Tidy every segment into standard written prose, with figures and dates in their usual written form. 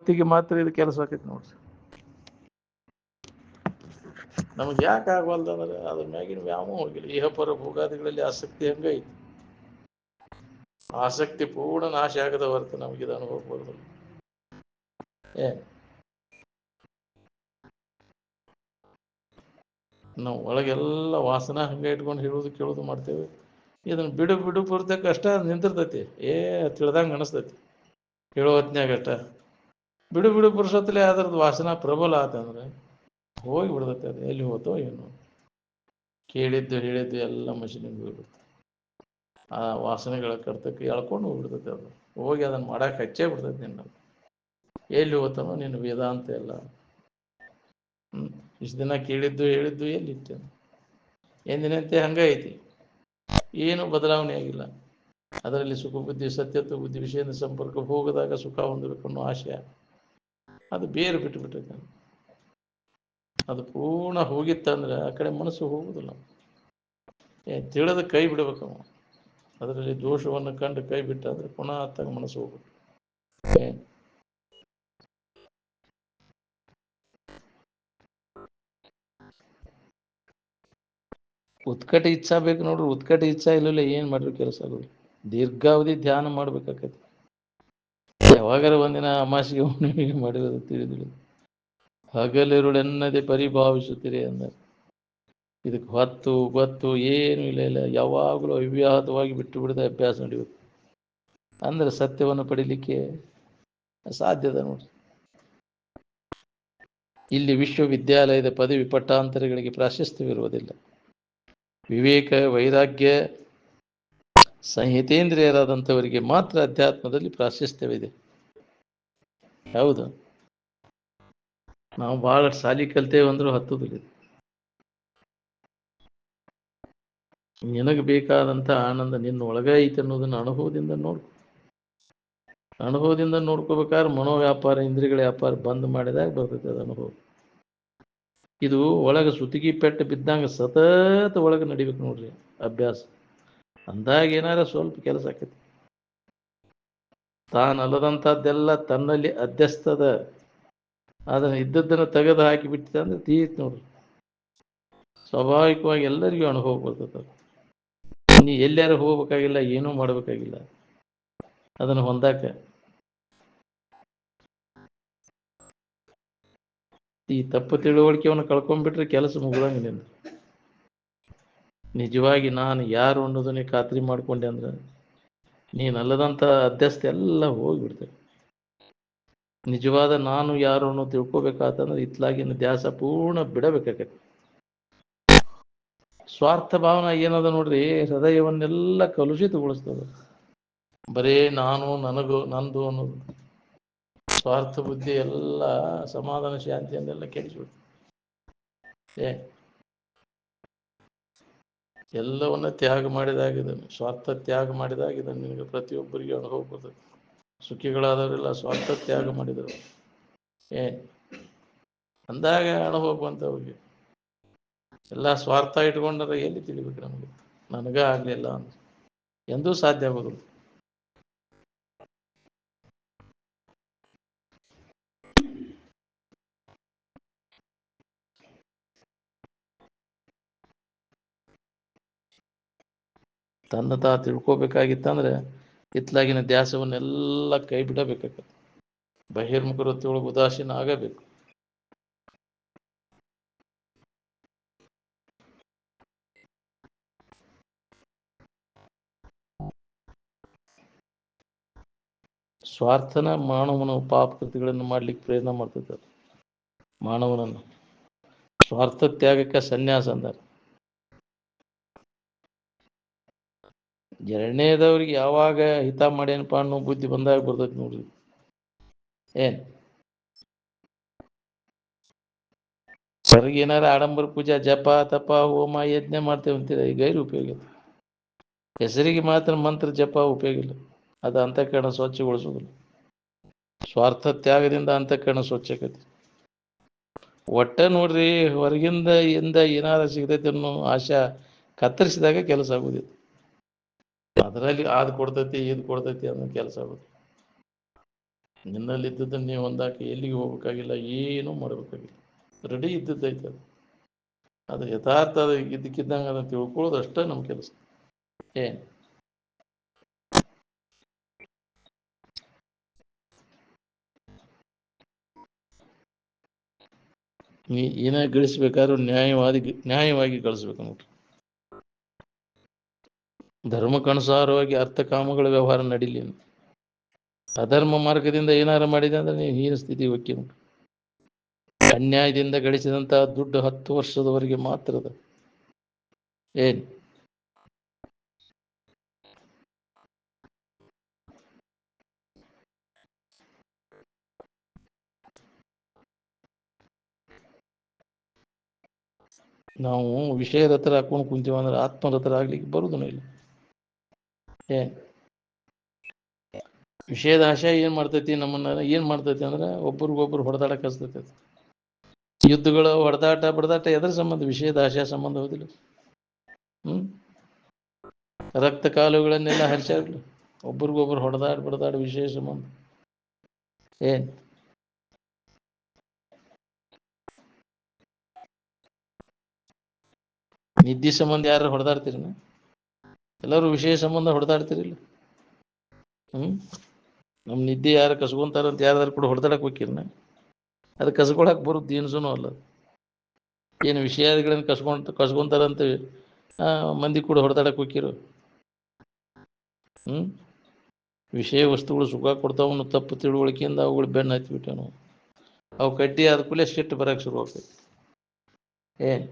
ಹೊತ್ತಿಗೆ ಮಾತ್ರ ಇದು ಕೆಲಸ ಆಕೈತಿ ನೋಡ್ರಿ. ನಮಗೆ ಯಾಕೆ ಆಗವಲ್ದಂದ್ರೆ ಅದ್ರ ಮ್ಯಾಗಿನ ವ್ಯಾಮೋಹ ಹೋಗಿಲ್ಲ. ಇಹಪರ ಭೋಗಾದಿಗಳಲ್ಲಿ ಆಸಕ್ತಿ ಹಂಗೈತಿ. ಆಸಕ್ತಿ ಪೂರ್ಣ ನಾಶ ಆಗದ ಹೊರತು ನಮಗಿದು ಅನುಭವ ಬರೋದಿಲ್ಲ. ನಾವು ಒಳಗೆಲ್ಲ ವಾಸನ ಹಂಗೆ ಇಟ್ಕೊಂಡು ಹೇಳೋದು ಕೇಳೋದು ಮಾಡ್ತೇವೆ. ಇದನ್ನು ಬಿಡು ಬಿಡು ಬರ್ತಕ್ಕೆ ಅಷ್ಟ ನಿಂತಿರ್ತೈತಿ. ತಿಳಿದಂಗೆ ಅನಿಸ್ತೈತಿ ಹೇಳೋ ಹೊತ್ನ್ಯಾಗ ಅಷ್ಟ. ಬಿಡು ಬಿಡು ಪುರುಷತ್ಲೆ ಅದ್ರದ್ದು ವಾಸನ ಪ್ರಬಲ ಆತಂದ್ರೆ ಹೋಗಿ ಬಿಡ್ತೈತೆ. ಅದು ಎಲ್ಲಿ ಹೋತೋ ಏನು, ಕೇಳಿದ್ದು ಹೇಳಿದ್ದು ಎಲ್ಲ ಮಷೀನಿಗೆ ಹೋಗ್ಬಿಡ್ತದೆ. ಆ ವಾಸನೆಗಳ ಕರ್ತಕ್ಕೆ ಎಳ್ಕೊಂಡು ಹೋಗ್ಬಿಡ್ತೈತೆ. ಅದು ಹೋಗಿ ಅದನ್ನು ಮಾಡಕ್ಕೆ ಹಚ್ಚೇ ಬಿಡ್ತೈತೆ. ನಿನ್ನ ಎಲ್ಲಿ ಹೋತನೋ ನಿನ್ನ ವೇದಾಂತ ಎಲ್ಲ. ಇಷ್ಟು ದಿನ ಕೇಳಿದ್ದು ಹೇಳಿದ್ದು ಎಲ್ಲಿತ್ತು? ಎಂದಿನಂತೆ ಹಂಗೆ ಐತಿ, ಏನು ಬದಲಾವಣೆ ಆಗಿಲ್ಲ. ಅದರಲ್ಲಿ ಸುಖ ಬುದ್ಧಿ, ಸತ್ಯತ್ವ ಬುದ್ಧಿ, ವಿಷಯದ ಸಂಪರ್ಕ ಹೋಗದಾಗ ಸುಖ ಹೊಂದಬೇಕು ಅನ್ನೋ ಆಶಯ ಅದು ಬೇರೆ ಬಿಟ್ಟುಬಿಟ್ಟೈತೆ. ಅದು ಪೂರ್ಣ ಹೋಗಿತ್ತಂದ್ರೆ ಆ ಕಡೆ ಮನಸ್ಸು ಹೋಗುವುದಿಲ್ಲ. ತಿಳಿದ ಕೈ ಬಿಡಬೇಕು. ಅದರಲ್ಲಿ ದೋಷವನ್ನು ಕಂಡು ಕೈ ಬಿಟ್ಟಾದ್ರೆ ಪುನಃ ಅತ್ತಾಗ ಮನಸ್ಸು ಹೋಗ್ಬೇಕು. ಉತ್ಕಟ ಇಚ್ಛಾ ಬೇಕು ನೋಡ್ರಿ. ಉತ್ಕಟ ಇಚ್ಛಾ ಇಲ್ಲಲ್ಲ ಏನು ಮಾಡ್ರಿ ಕೆಲಸ ಆಗೋದು. ದೀರ್ಘಾವಧಿ ಧ್ಯಾನ ಮಾಡ್ಬೇಕಾಕೈತಿ. ಯಾವಾಗಾರ ಒಂದಿನ ಅಮಾಸಿಗೆ ಹುಣ್ಣಿಮೆಗೆ ಮಾಡಿರೋದು ತಿಳಿದಿಲ್ಲ. ಹಗಲಿರುಳೆನ್ನದೆ ಪರಿಭಾವಿಸುತ್ತೀರಿ ಅಂದ. ಇದಕ್ಕೆ ಹೊತ್ತು ಗೊತ್ತು ಏನು ಇಲ್ಲ. ಯಾವಾಗಲೂ ಅವ್ಯಾಹತವಾಗಿ ಬಿಟ್ಟು ಬಿಡದೆ ಅಭ್ಯಾಸ ನಡಿಬೇಕು. ಅಂದ್ರೆ ಸತ್ಯವನ್ನು ಪಡೀಲಿಕ್ಕೆ ಸಾಧ್ಯದ ನೋಡ್ರಿ. ಇಲ್ಲಿ ವಿಶ್ವವಿದ್ಯಾಲಯದ ಪದವಿ ಪಟ್ಟಾಂತರಗಳಿಗೆ ಪ್ರಾಶಸ್ತ್ಯವಿರುವುದಿಲ್ಲ. ವಿವೇಕ, ವೈರಾಗ್ಯ, ಸಂಹಿತೇಂದ್ರಿಯರಾದಂಥವರಿಗೆ ಮಾತ್ರ ಅಧ್ಯಾತ್ಮದಲ್ಲಿ ಪ್ರಾಶಸ್ತ್ಯವಿದೆ. ಹೌದು, ನಾವು ಭಾಳ ಸಾಲಿ ಕಲ್ತೇವಂದ್ರೂ ಹತ್ತುದಿಲ್ಲ. ನಿನಗೆ ಬೇಕಾದಂಥ ಆನಂದ ನಿನ್ನ ಒಳಗ ಐತೆ ಅನ್ನೋದನ್ನು ಅನುಭವದಿಂದ ನೋಡ್ಕೊ. ಅನುಭವದಿಂದ ನೋಡ್ಕೋಬೇಕಾದ್ರೆ ಮನೋವ್ಯಾಪಾರ, ಇಂದ್ರಿಯಗಳ ವ್ಯಾಪಾರ ಬಂದ್ ಮಾಡಿದಾಗ ಬರ್ತೈತೆ ಅದು ಅನುಭವ. ಇದು ಒಳಗೆ ಸುತ್ತಿಗೆ ಪೆಟ್ಟು ಬಿದ್ದಂಗೆ ಸತತ ಒಳಗೆ ನಡಿಬೇಕು ನೋಡ್ರಿ ಅಭ್ಯಾಸ. ಅಂದಾಗ ಏನಾರ ಸ್ವಲ್ಪ ಕೆಲಸ ಆಕೈತಿ. ತಾನಲ್ಲದಂಥದ್ದೆಲ್ಲ ತನ್ನಲ್ಲಿ ಅಧ್ಯಸ್ತದ. ಅದನ್ನು ಇದ್ದದ್ದನ್ನು ತೆಗೆದು ಹಾಕಿ ಬಿಟ್ಟಿದೆ ಅಂದ್ರೆ ತೀರ್ತು ನೋಡ್ರಿ. ಸ್ವಾಭಾವಿಕವಾಗಿ ಎಲ್ಲರಿಗೂ ಅನುಭವ ಬರ್ತದೆ. ನೀ ಎಲ್ಲಾರು ಹೋಗ್ಬೇಕಾಗಿಲ್ಲ, ಏನೂ ಮಾಡಬೇಕಾಗಿಲ್ಲ ಅದನ್ನು ಹೊಂದಾಕ. ಈ ತಪ್ಪು ತಿಳುವಳಿಕೆಯನ್ನು ಕಳ್ಕೊಂಡ್ಬಿಟ್ರೆ ಕೆಲಸ ಮುಗಿದಂಗೆ. ನಿಂದು ನಿಜವಾಗಿ ನಾನು ಯಾರು ಅನ್ನೋದನ್ನೇ ಖಾತ್ರಿ ಮಾಡ್ಕೊಂಡೆ ಅಂದ್ರೆ ನೀನಲ್ಲದಂಥ ಅಧ್ಯಸ್ಥ ಎಲ್ಲ ಹೋಗಿಬಿಡ್ತೇವೆ. ನಿಜವಾದ ನಾನು ಯಾರು ಅನ್ನೋ ತಿಳ್ಕೊಬೇಕಾತಂದ್ರೆ ಇತ್ಲಾಗಿನ ದ್ಯಾಸ ಪೂರ್ಣ ಬಿಡಬೇಕಾಗತ್ತೆ. ಸ್ವಾರ್ಥ ಭಾವನೆ ಏನದ ನೋಡ್ರಿ, ಹೃದಯವನ್ನೆಲ್ಲ ಕಲುಷಿತಗೊಳಿಸ್ತದೆ. ಬರೇ ನಾನು, ನನಗೂ, ನಂದು ಅನ್ನೋದು ಸ್ವಾರ್ಥ ಬುದ್ಧಿ ಎಲ್ಲ ಸಮಾಧಾನ ಶಾಂತಿಯನ್ನೆಲ್ಲ ಕೆಡಿಸ್ಬಿಡ್ತು. ಎಲ್ಲವನ್ನ ತ್ಯಾಗ ಮಾಡಿದಾಗಿದ್ದಾನೆ. ಸ್ವಾರ್ಥ ತ್ಯಾಗ ಮಾಡಿದಾಗಿದ್ದಾನೆ. ನಿನಗೆ ಪ್ರತಿಯೊಬ್ಬರಿಗೆ ಅನುಭವ ಬರ್ತದೆ. ಸುಖಿಗಳಾದವರೆಲ್ಲ ಸ್ವಾರ್ಥ ತ್ಯಾಗ ಮಾಡಿದರು. ಅಂದಾಗ ಅನುಭವ ಬಂತವ್ರಿಗೆ. ಎಲ್ಲ ಸ್ವಾರ್ಥ ಇಟ್ಕೊಂಡ್ರೆ ಎಲ್ಲಿ ತಿಳಿಬೇಕು ನಮಗೆ? ನನಗ ಆಗಲಿಲ್ಲ ಅಂತ ಎಂದೂ ಸಾಧ್ಯ ಆಗೋದಿಲ್ಲ. ತನ್ನ ತಾ ತಿಳ್ಕೊಬೇಕಾಗಿತ್ತಂದ್ರೆ ಇತ್ಲಾಗಿನ ದ್ಯಾಸವನ್ನೆಲ್ಲ ಕೈ ಬಿಡಬೇಕಾಗತ್ತೆ. ಬಹಿರ್ಮುಖರೊಳಗೆ ಉದಾಸೀನ ಆಗಬೇಕು. ಸ್ವಾರ್ಥನ ಮಾನವನ ಪಾಪಕೃತಿಗಳನ್ನು ಮಾಡ್ಲಿಕ್ಕೆ ಪ್ರಯತ್ನ ಮಾಡ್ತೈತೆ. ಮಾನವನನ್ನು ಸ್ವಾರ್ಥ ತ್ಯಾಗಕ್ಕೆ ಸನ್ಯಾಸ ಅಂತಾರೆ. ಎರಡನೇದವ್ರಿಗೆ ಯಾವಾಗ ಹಿತ ಮಾಡ್ಯಾನಪ್ಪ ಅನ್ನೋ ಬುದ್ಧಿ ಬಂದಾಗ ಬರ್ತೈತಿ ನೋಡ್ರಿ. ಹೊರಗೆ ಏನಾರ ಆಡಂಬರ ಪೂಜಾ, ಜಪ ತಪ ಹೋಮ ಯಜ್ಞ ಮಾಡ್ತೇವೆ ಅಂತೀರ, ಈ ಗೈರು ಉಪಯೋಗ. ಹೆಸರಿಗೆ ಮಾತ್ರ ಮಂತ್ರ ಜಪ ಉಪಯೋಗ ಇಲ್ಲ. ಅದು ಅಂತಃಕರಣ ಸ್ವಚ್ಛಗೊಳಿಸೋದಿಲ್ಲ. ಸ್ವಾರ್ಥ ತ್ಯಾಗದಿಂದ ಅಂತಃಕರಣ ಸ್ವಚ್ಛಕತಿ. ಒಟ್ಟ ನೋಡ್ರಿ, ಹೊರಗಿಂದ ಏನಾರ ಸಿಗ್ತೈತೆ ಅನ್ನೋ ಆಶಾ ಕತ್ತರಿಸಿದಾಗ ಕೆಲಸ ಆಗೋದಿಲ್ಲ. ಅದರಲ್ಲಿ ಅದು ಕೊಡ್ತೈತಿ ಇದು ಕೊಡ್ತೈತಿ ಅನ್ನೋ ಕೆಲಸ ಆಗೋದು. ನಿನ್ನಲ್ಲಿದ್ದದನ್ನು ನೀವು ಹೊಂದಾಕಿ ಎಲ್ಲಿಗೆ ಹೋಗ್ಬೇಕಾಗಿಲ್ಲ, ಏನೂ ಮಾಡಬೇಕಾಗಿಲ್ಲ, ರೆಡಿ ಇದ್ದದ್ದೈತೆ ಅದು. ಅದು ಯಥಾರ್ಥ ಅದು ಇದ್ದಕ್ಕಿದ್ದಂಗೆ ಅದನ್ನು ತಿಳ್ಕೊಳ್ಳೋದು ಅಷ್ಟೇ ನಮ್ಮ ಕೆಲಸ. ಏನು ನೀ ಏನೇ ಗಳಿಸ್ಬೇಕಾದ್ರೂ ನ್ಯಾಯವಾಗಿ ಗಳಿಸ್ಬೇಕು ನೋಡ್ರಿ. ಧರ್ಮಕ್ಕನುಸಾರವಾಗಿ ಅರ್ಥಕಾಮಗಳ ವ್ಯವಹಾರ ನಡೀಲಿ. ಅಧರ್ಮ ಮಾರ್ಗದಿಂದ ಏನಾರು ಮಾಡಿದೆ ಅಂದ್ರೆ ನೀವು ಹೀನ ಸ್ಥಿತಿ ಹೋಗಿ ಉಂಟು. ಅನ್ಯಾಯದಿಂದ ಗಳಿಸಿದಂತಹ ದುಡ್ಡು 10 ವರ್ಷದವರೆಗೆ ಮಾತ್ರ ಅದ. ಏನು ನಾವು ವಿಷಯದ ಹತ್ರ ಹಾಕೊಂಡು ಕುಂತೀವಿ ಅಂದ್ರೆ ಆತ್ಮರ ಹತ್ರ ಆಗ್ಲಿಕ್ಕೆ ಬರುವುದೂ ಇಲ್ಲ. ಏನು ವಿಷಯದ ಆಶಯ ಏನು ಮಾಡ್ತೈತಿ, ನಮ್ಮನ್ನ ಏನು ಮಾಡ್ತೈತಿ ಅಂದ್ರೆ ಒಬ್ರಿಗೊಬ್ರು ಹೊಡೆದಾಡಕ್ಕೆ ಹಚ್ತೈತಿ. ಯುದ್ಧಗಳು, ಹೊಡೆದಾಟ ಎದ್ರ ಸಂಬಂಧ? ವಿಷಯದ ಆಶಯ ಸಂಬಂಧ ಹೋದಿಲ್ಲ. ರಕ್ತ ಕಾಲುಗಳನ್ನೆಲ್ಲ ಹರಿಸಾಡ್ಲು ಒಬ್ರಿಗೊಬ್ರು ಹೊಡೆದಾಡಿ ವಿಷಯ ಸಂಬಂಧ. ಏನು ನಿದ್ದೆ ಸಂಬಂಧ ಯಾರು ಹೊಡೆದಾಡ್ತೀರಿ? ಎಲ್ಲರೂ ವಿಷಯ ಸಂಬಂಧ ಹೊಡೆದಾಡ್ತಿರಿಲ್ಲ. ನಮ್ಮ ನಿದ್ದೆ ಯಾರು ಕಸ್ಕೊಂತಾರಂತ ಯಾರ್ದಾರು ಕೂಡ ಹೊಡೆದಾಡಕ್ಕೆ ಹೋಗಿರ್ನ? ಅದು ಕಸ್ಕೊಳಕ್ಕೆ ಬರುತ್ತೆ ಏನ್ಸೂ ಅಲ್ಲ. ಏನು ವಿಷಯಗಳನ್ನು ಕಸ್ಕೊಂತಾರಂತ ಮಂದಿ ಕೂಡ ಹೊಡೆದಾಡಕ್ಕೆ ಹೋಗಿರು? ವಿಷಯ ವಸ್ತುಗಳು ಸುಖ ಕೊಡ್ತಾವನ್ನು ತಪ್ಪು ತಿಳುವಳಿಕೆಯಿಂದ ಅವುಗಳು ಬೆನ್ನು ಹತ್ತಿಬಿಟ್ಟೆ ನಾವು. ಅವು ಕಡ್ಡಿ ಆದ ಕೂಡಲೇ ಸಿಟ್ಟು ಬರೋಕ್ಕೆ ಶುರು ಆಗ್ತೈತಿ. ಏನು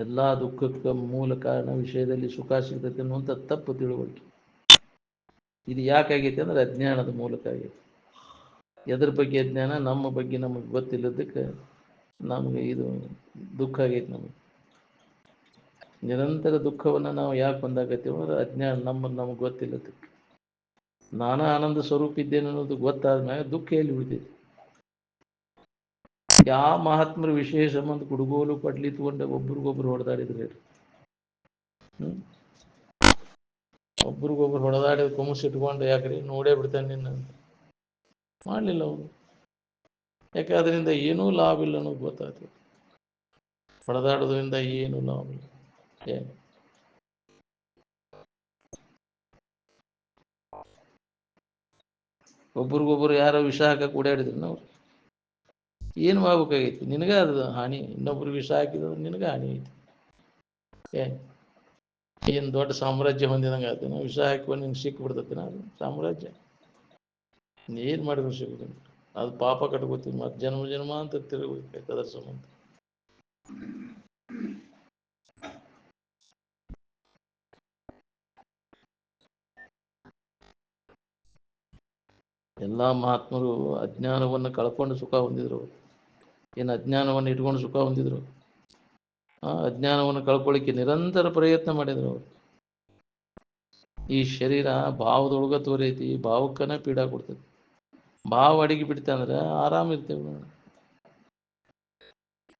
ಎಲ್ಲ ದುಃಖಕ್ಕೆ ಮೂಲ ಕಾರಣ ವಿಷಯದಲ್ಲಿ ಸುಖ ಸಿಗ್ತೈತೆ ಅನ್ನುವಂಥ ತಪ್ಪು ತಿಳುವಳಿಕೆ. ಇದು ಯಾಕಾಗೈತೆ ಅಂದ್ರೆ ಅಜ್ಞಾನದ ಮೂಲಕ ಆಗೈತೆ. ಎದ್ರ ಬಗ್ಗೆ ಅಜ್ಞಾನ? ನಮ್ಮ ಬಗ್ಗೆ ನಮಗೆ ಗೊತ್ತಿಲ್ಲದಕ್ಕೆ ನಮಗೆ ಇದು ದುಃಖ ಆಗೈತೆ. ನಮಗೆ ನಿರಂತರ ದುಃಖವನ್ನು ನಾವು ಯಾಕೆ ಹೊಂದಾಕತ್ತೀವಿ ಅಂದ್ರೆ ಅಜ್ಞಾನ, ನಮಗೆ ಗೊತ್ತಿಲ್ಲದಕ್ಕೆ. ನಾನು ಆನಂದ ಸ್ವರೂಪ ಇದ್ದೇನೆ ಅನ್ನೋದು ಗೊತ್ತಾದ ಮ್ಯಾಗ ದುಃಖ ಎಲ್ಲಿ ಉಳಿತೈತಿ? ಯಾವ ಮಹಾತ್ಮರ ವಿಷಯ ಸಂಬಂಧ ಕುಡುಗೋಲು ಪಡ್ಲಿ ತಗೊಂಡೆ ಒಬ್ರಿಗೊಬ್ರು ಹೊಡೆದಾಡಿದ್ರೆ, ಒಬ್ರಿಗೊಬ್ರು ಹೊಡೆದಾಡಿದ ಕುಮ್ಮಸಿಟ್ಕೊಂಡು ಯಾಕ್ರಿ ನೋಡೇ ಬಿಡ್ತಾನೆ ನಿನ್ನ ಮಾಡಲಿಲ್ಲ ಅವರು. ಯಾಕೆ? ಅದರಿಂದ ಏನೂ ಲಾಭ ಇಲ್ಲ ಅನ್ನೋದು ಗೊತ್ತಾಗ್ತದೆ. ಹೊಡೆದಾಡೋದ್ರಿಂದ ಏನೂ ಲಾಭ ಇಲ್ಲ. ಏನು ಒಬ್ರಿಗೊಬ್ರು ಯಾರೋ ವಿಷ ಹಾಕಕ್ಕೆ ಓಡಾಡಿದ್ರು ನಾವು, ಏನು ಮಾಡ್ಬೇಕಾಗೈತಿ? ನಿನಗೆ ಅದು ಹಾನಿ. ಇನ್ನೊಬ್ರು ವಿಷ ಹಾಕಿದ್ರೆ ನಿನಗೆ ಹಾನಿ ಐತಿ. ಏನು ದೊಡ್ಡ ಸಾಮ್ರಾಜ್ಯ ಹೊಂದಿದಂಗೆ ಆಯ್ತು. ನಾವು ವಿಷ ಹಾಕಿ ನಿನ್ಗೆ ಸಿಕ್ಕಿಬಿಡ್ತೈತಿ ಅದು ಸಾಮ್ರಾಜ್ಯ. ಏನು ಮಾಡಿದ್ರು ಸಿಗುದಿಲ್ಲ. ಅದು ಪಾಪ ಕಟ್ಕೋತೀವಿ, ಮತ್ತು ಜನ್ಮ ಅಂತ ತಿರುಗಬೇಕು ಅದರ ಸಂಬಂಧ. ಎಲ್ಲ ಮಹಾತ್ಮರು ಅಜ್ಞಾನವನ್ನು ಕಳ್ಕೊಂಡು ಸುಖ ಹೊಂದಿದ್ರು. ಏನು ಅಜ್ಞಾನವನ್ನು ಇಟ್ಕೊಂಡು ಸುಖ ಹೊಂದಿದ್ರು? ಅಜ್ಞಾನವನ್ನು ಕಳ್ಕೊಳ್ಳಿಕ್ಕೆ ನಿರಂತರ ಪ್ರಯತ್ನ ಮಾಡಿದ್ರು ಅವರು. ಈ ಶರೀರ ಭಾವದೊಳಗ ತೋರೈತಿ, ಭಾವಕ್ಕನ ಪೀಡಾ ಕೊಡ್ತೈತಿ. ಭಾವ ಅಡಿಗೆ ಬಿಡ್ತೆ ಅಂದ್ರೆ ಆರಾಮಿರ್ತೇವೆ ನಾವು.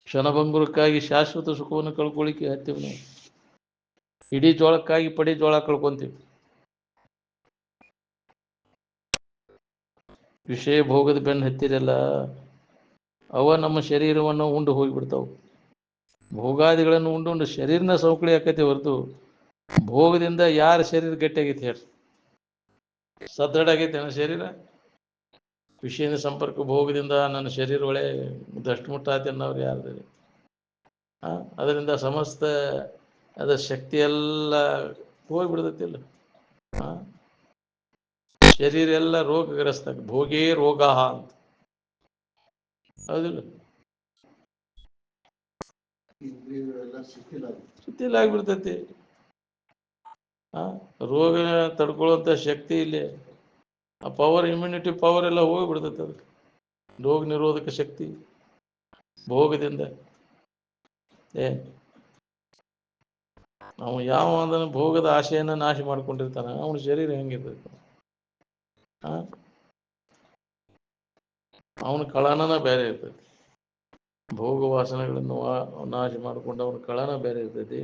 ಕ್ಷಣಭಂಗುರಕ್ಕಾಗಿ ಶಾಶ್ವತ ಸುಖವನ್ನು ಕಳ್ಕೊಳ್ಳಿಕ್ಕೆ ಹತ್ತೇವೆ ನಾವು. ಇಡೀ ಜೋಳಕ್ಕಾಗಿ ಪಡಿ ಜೋಳ ಕಳ್ಕೊಂತೀವಿ. ವಿಷಯ ಭೋಗದ ಬೆನ್ನು ಹತ್ತಿರಲ್ಲ, ಅವ ನಮ್ಮ ಶರೀರವನ್ನು ಉಂಡು ಹೋಗಿಬಿಡ್ತಾವೆ. ಭೋಗಾದಿಗಳನ್ನು ಉಂಡು ಶರೀರನ ಸೌಕಳಿ ಆಕೈತಿ ಹೊರತು ಭೋಗದಿಂದ ಯಾರ ಶರೀರ ಗಟ್ಟಿಯಾಗೈತಿ ಹೇಳ್ರಿ? ಸದೃಢ ಆಗೈತೆ ನನ್ನ ಶರೀರ? ವಿಷಯದ ಸಂಪರ್ಕ ಭೋಗದಿಂದ ನನ್ನ ಶರೀರ ಒಳ್ಳೆ ದಷ್ಟು ಮುಟ್ಟ ಆಯ್ತು ಅನ್ನೋರು ಯಾರ್ದು? ಅದರಿಂದ ಸಮಸ್ತ ಅದರ ಶಕ್ತಿ ಎಲ್ಲ ಹೋಗಿಬಿಡ್ತೈತಿಲ್ಲ. ಶರೀರ ಎಲ್ಲ ರೋಗಗ್ರಸ್ತ, ಭೋಗೇ ರೋಗ ಅಂತ. ಹೌದಿಲ್ಲ? ಶಿಥಿಲ ಆಗಿಬಿಡ್ತೈತಿ. ರೋಗ ತಡ್ಕೊಳ್ಳುವಂಥ ಶಕ್ತಿ ಇಲ್ಲಿ, ಆ ಪವರ್, ಇಮ್ಯುನಿಟಿ ಪವರ್ ಎಲ್ಲ ಹೋಗಿಬಿಡ್ತೈತೆ. ಅದಕ್ಕೆ ರೋಗ ನಿರೋಧಕ ಶಕ್ತಿ ಭೋಗದಿಂದ. ನಾವು ಯಾವ ಅದನ್ನು ಭೋಗದ ಆಶೆಯನ್ನು ನಾಶ ಮಾಡ್ಕೊಂಡಿರ್ತಾನೆ, ಅವನ ಶರೀರ ಹೆಂಗಿರ್ತೈತೆ? ಅವನ ಕಳನನ ಬೇರೆ ಇರ್ತೈತಿ. ಭೋಗ ವಾಸನೆಗಳನ್ನು ನಾಶ ಮಾಡಿಕೊಂಡು ಅವನ ಕಳನ ಬೇರೆ ಇರ್ತೈತಿ.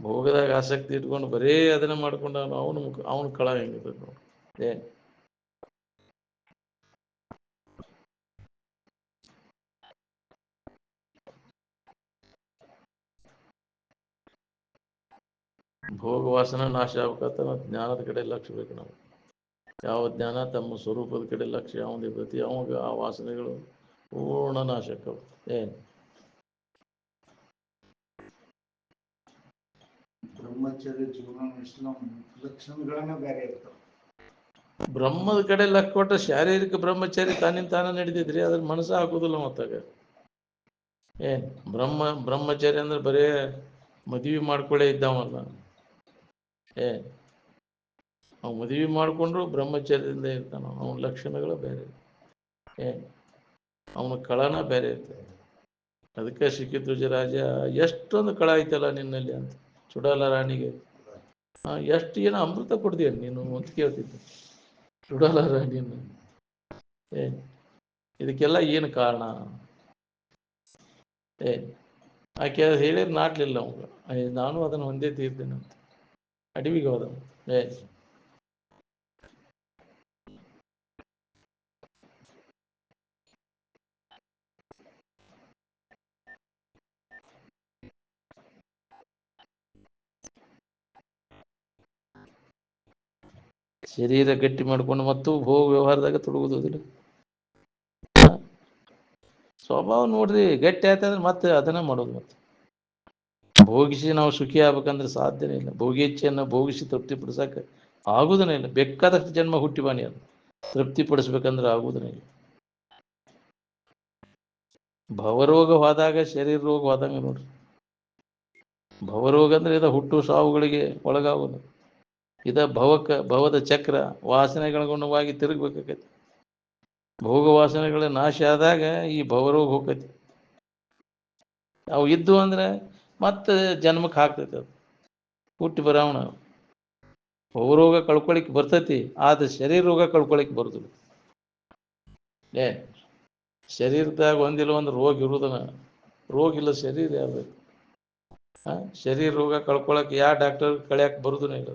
ಭೋಗದಾಗ ಆಸಕ್ತಿ ಇಟ್ಕೊಂಡು ಬರೇ ಅದನ್ನ ಮಾಡ್ಕೊಂಡು ಅವನು ಕಳ ಹೆಂಗಿರ್ತದೆ ನೋಡಿ. ಏ ಭೋಗ ವಾಸನ ನಾಶ ಆಗ್ಬೇಕಂತ ನಾವು ಜ್ಞಾನದ ಕಡೆ ಲಕ್ಷ್ಯ ಬೇಕು. ನಾವು ಯಾವ ಜ್ಞಾನ ತಮ್ಮ ಸ್ವರೂಪದ ಕಡೆ ಲಕ್ಷ್ಯ ಯಾವಂದಿರ್ತೈತಿ ಅವಾಗ ಆ ವಾಸನೆಗಳು ಪೂರ್ಣ ನಾಶ ಆಕ್ಕವು. ಏನು ಬ್ರಹ್ಮಚರ್ಯ ಜೀವನ ಲಕ್ಷಣಗಳನ್ನ ಬೇರೆ ಇರ್ತಾವ. ಬ್ರಹ್ಮದ ಕಡೆ ಲಕ್ ಕೊಟ್ಟ ಶಾರೀರಿಕ ಬ್ರಹ್ಮಚಾರಿ ತಾನಿಂದ ತಾನ ನಡೀತಿದ್ರಿ ಅದ್ರ ಮನಸ್ಸು ಹಾಕೋದಿಲ್ಲ ಮತ್ತಾಗ. ಏನ್ ಬ್ರಹ್ಮಚಾರಿ ಅಂದ್ರೆ ಬರೇ ಮದುವೆ ಮಾಡ್ಕೊಳ್ಳೇ ಇದ್ದಾವಲ್ಲ. ಏನ್ ಅವ್ ಮದುವೆ ಮಾಡಿಕೊಂಡ್ರು ಬ್ರಹ್ಮಚರ್ಯದಿಂದ ಇರ್ತಾನ. ಅವನ ಲಕ್ಷಣಗಳು ಬೇರೆ. ಏನ್ ಅವನ ಕಳನ ಬೇರೆ ಇರ್ತದೆ. ಅದಕ್ಕೆ ಸಿಕ್ಕಿಧ್ವಜ ರಾಜ ಎಷ್ಟೊಂದು ಕಳ ಐತಲ್ಲ ನಿನ್ನಲ್ಲಿ ಅಂತ ಚುಡಾಲ ರಾಣಿಗೆ ಎಷ್ಟು ಏನೋ ಅಮೃತ ಕೊಡ್ತೀಯ ನೀನು ಅಂತ ಕೇಳ್ತಿದ್ದೆ ಚುಡಾಲ ರಾಣಿಯನ್ನು. ಏನ್ ಇದಕ್ಕೆಲ್ಲ ಏನು ಕಾರಣ? ಏನ್ ಆಕೆ ಹೇಳಿದ್ರೆ ನಾಟ್ಲಿಲ್ಲ ಅವಾಗ. ನಾನು ಅದನ್ನು ಹೊಂದೇ ತೀರ್ತೇನೆ ಅಂತ ಅಡವಿಗೆ ಹೋದ. ಶರೀರ ಗಟ್ಟಿ ಮಾಡ್ಕೊಂಡು ಮತ್ತು ಭೋಗ ವ್ಯವಹಾರದಾಗ ತೊಡಗುದಿಲ್ಲ. ಸ್ವಭಾವ ನೋಡ್ರಿ ಗಟ್ಟಿ ಆಯ್ತಂದ್ರೆ ಮತ್ತೆ ಅದನ್ನ ಮಾಡೋದು. ಮತ್ತೆ ಭೋಗಿಸಿ ನಾವು ಸುಖಿ ಆಗ್ಬೇಕಂದ್ರೆ ಸಾಧ್ಯನೇ ಇಲ್ಲ. ಭೋಗೇಚ್ಛೆಯನ್ನು ಭೋಗಿಸಿ ತೃಪ್ತಿಪಡಿಸಕ್ಕೆ ಆಗುದನೇ ಇಲ್ಲ. ಬೇಕಾದಷ್ಟು ಜನ್ಮ ಹುಟ್ಟಿ ಬಾನಿ ಅದು ತೃಪ್ತಿಪಡಿಸ್ಬೇಕಂದ್ರೆ ಆಗುದನೇ ಇಲ್ಲ. ಭವರೋಗ ಹೋದಾಗ ಶರೀರ ರೋಗ ಹೋದಂಗ ನೋಡ್ರಿ. ಭವರೋಗ ಅಂದ್ರೆ ಇದ ಹುಟ್ಟು ಸಾವುಗಳಿಗೆ ಒಳಗಾಗೋದು. ಭವದ ಚಕ್ರ ವಾಸನೆಗಳಗುಣವಾಗಿ ತಿರುಗಬೇಕಾಗೈತಿ. ಭೋಗ ವಾಸನೆಗಳ ನಾಶ ಆದಾಗ ಈ ಭವರೋಗ ಹೋಗತಿ. ಅವು ಇದ್ದು ಅಂದ್ರೆ ಮತ್ತೆ ಜನ್ಮಕ್ಕೆ ಹಾಕ್ತೈತಿ. ಅದು ಹುಟ್ಟಿ ಬರಾವಣ ಭವರೋಗ ಕಳ್ಕೊಳಿಕ್ ಬರ್ತೈತಿ, ಆದ್ರೆ ಶರೀರ ರೋಗ ಕಳ್ಕೊಳಿಕ್ ಬರುದಿಲ್ಲ. ಶರೀರದಾಗ ಒಂದಿಲ್ಲ ಒಂದು ರೋಗ ಇರುವುದನ. ರೋಗ ಇಲ್ಲ ಶರೀರ ಯಾವ್ದು. ಶರೀರ ರೋಗ ಕಳ್ಕೊಳಕ್ ಯಾವ ಡಾಕ್ಟರ್ ಕಳ್ಯಾಕ್ ಬರುದನ ಇಲ್ಲ.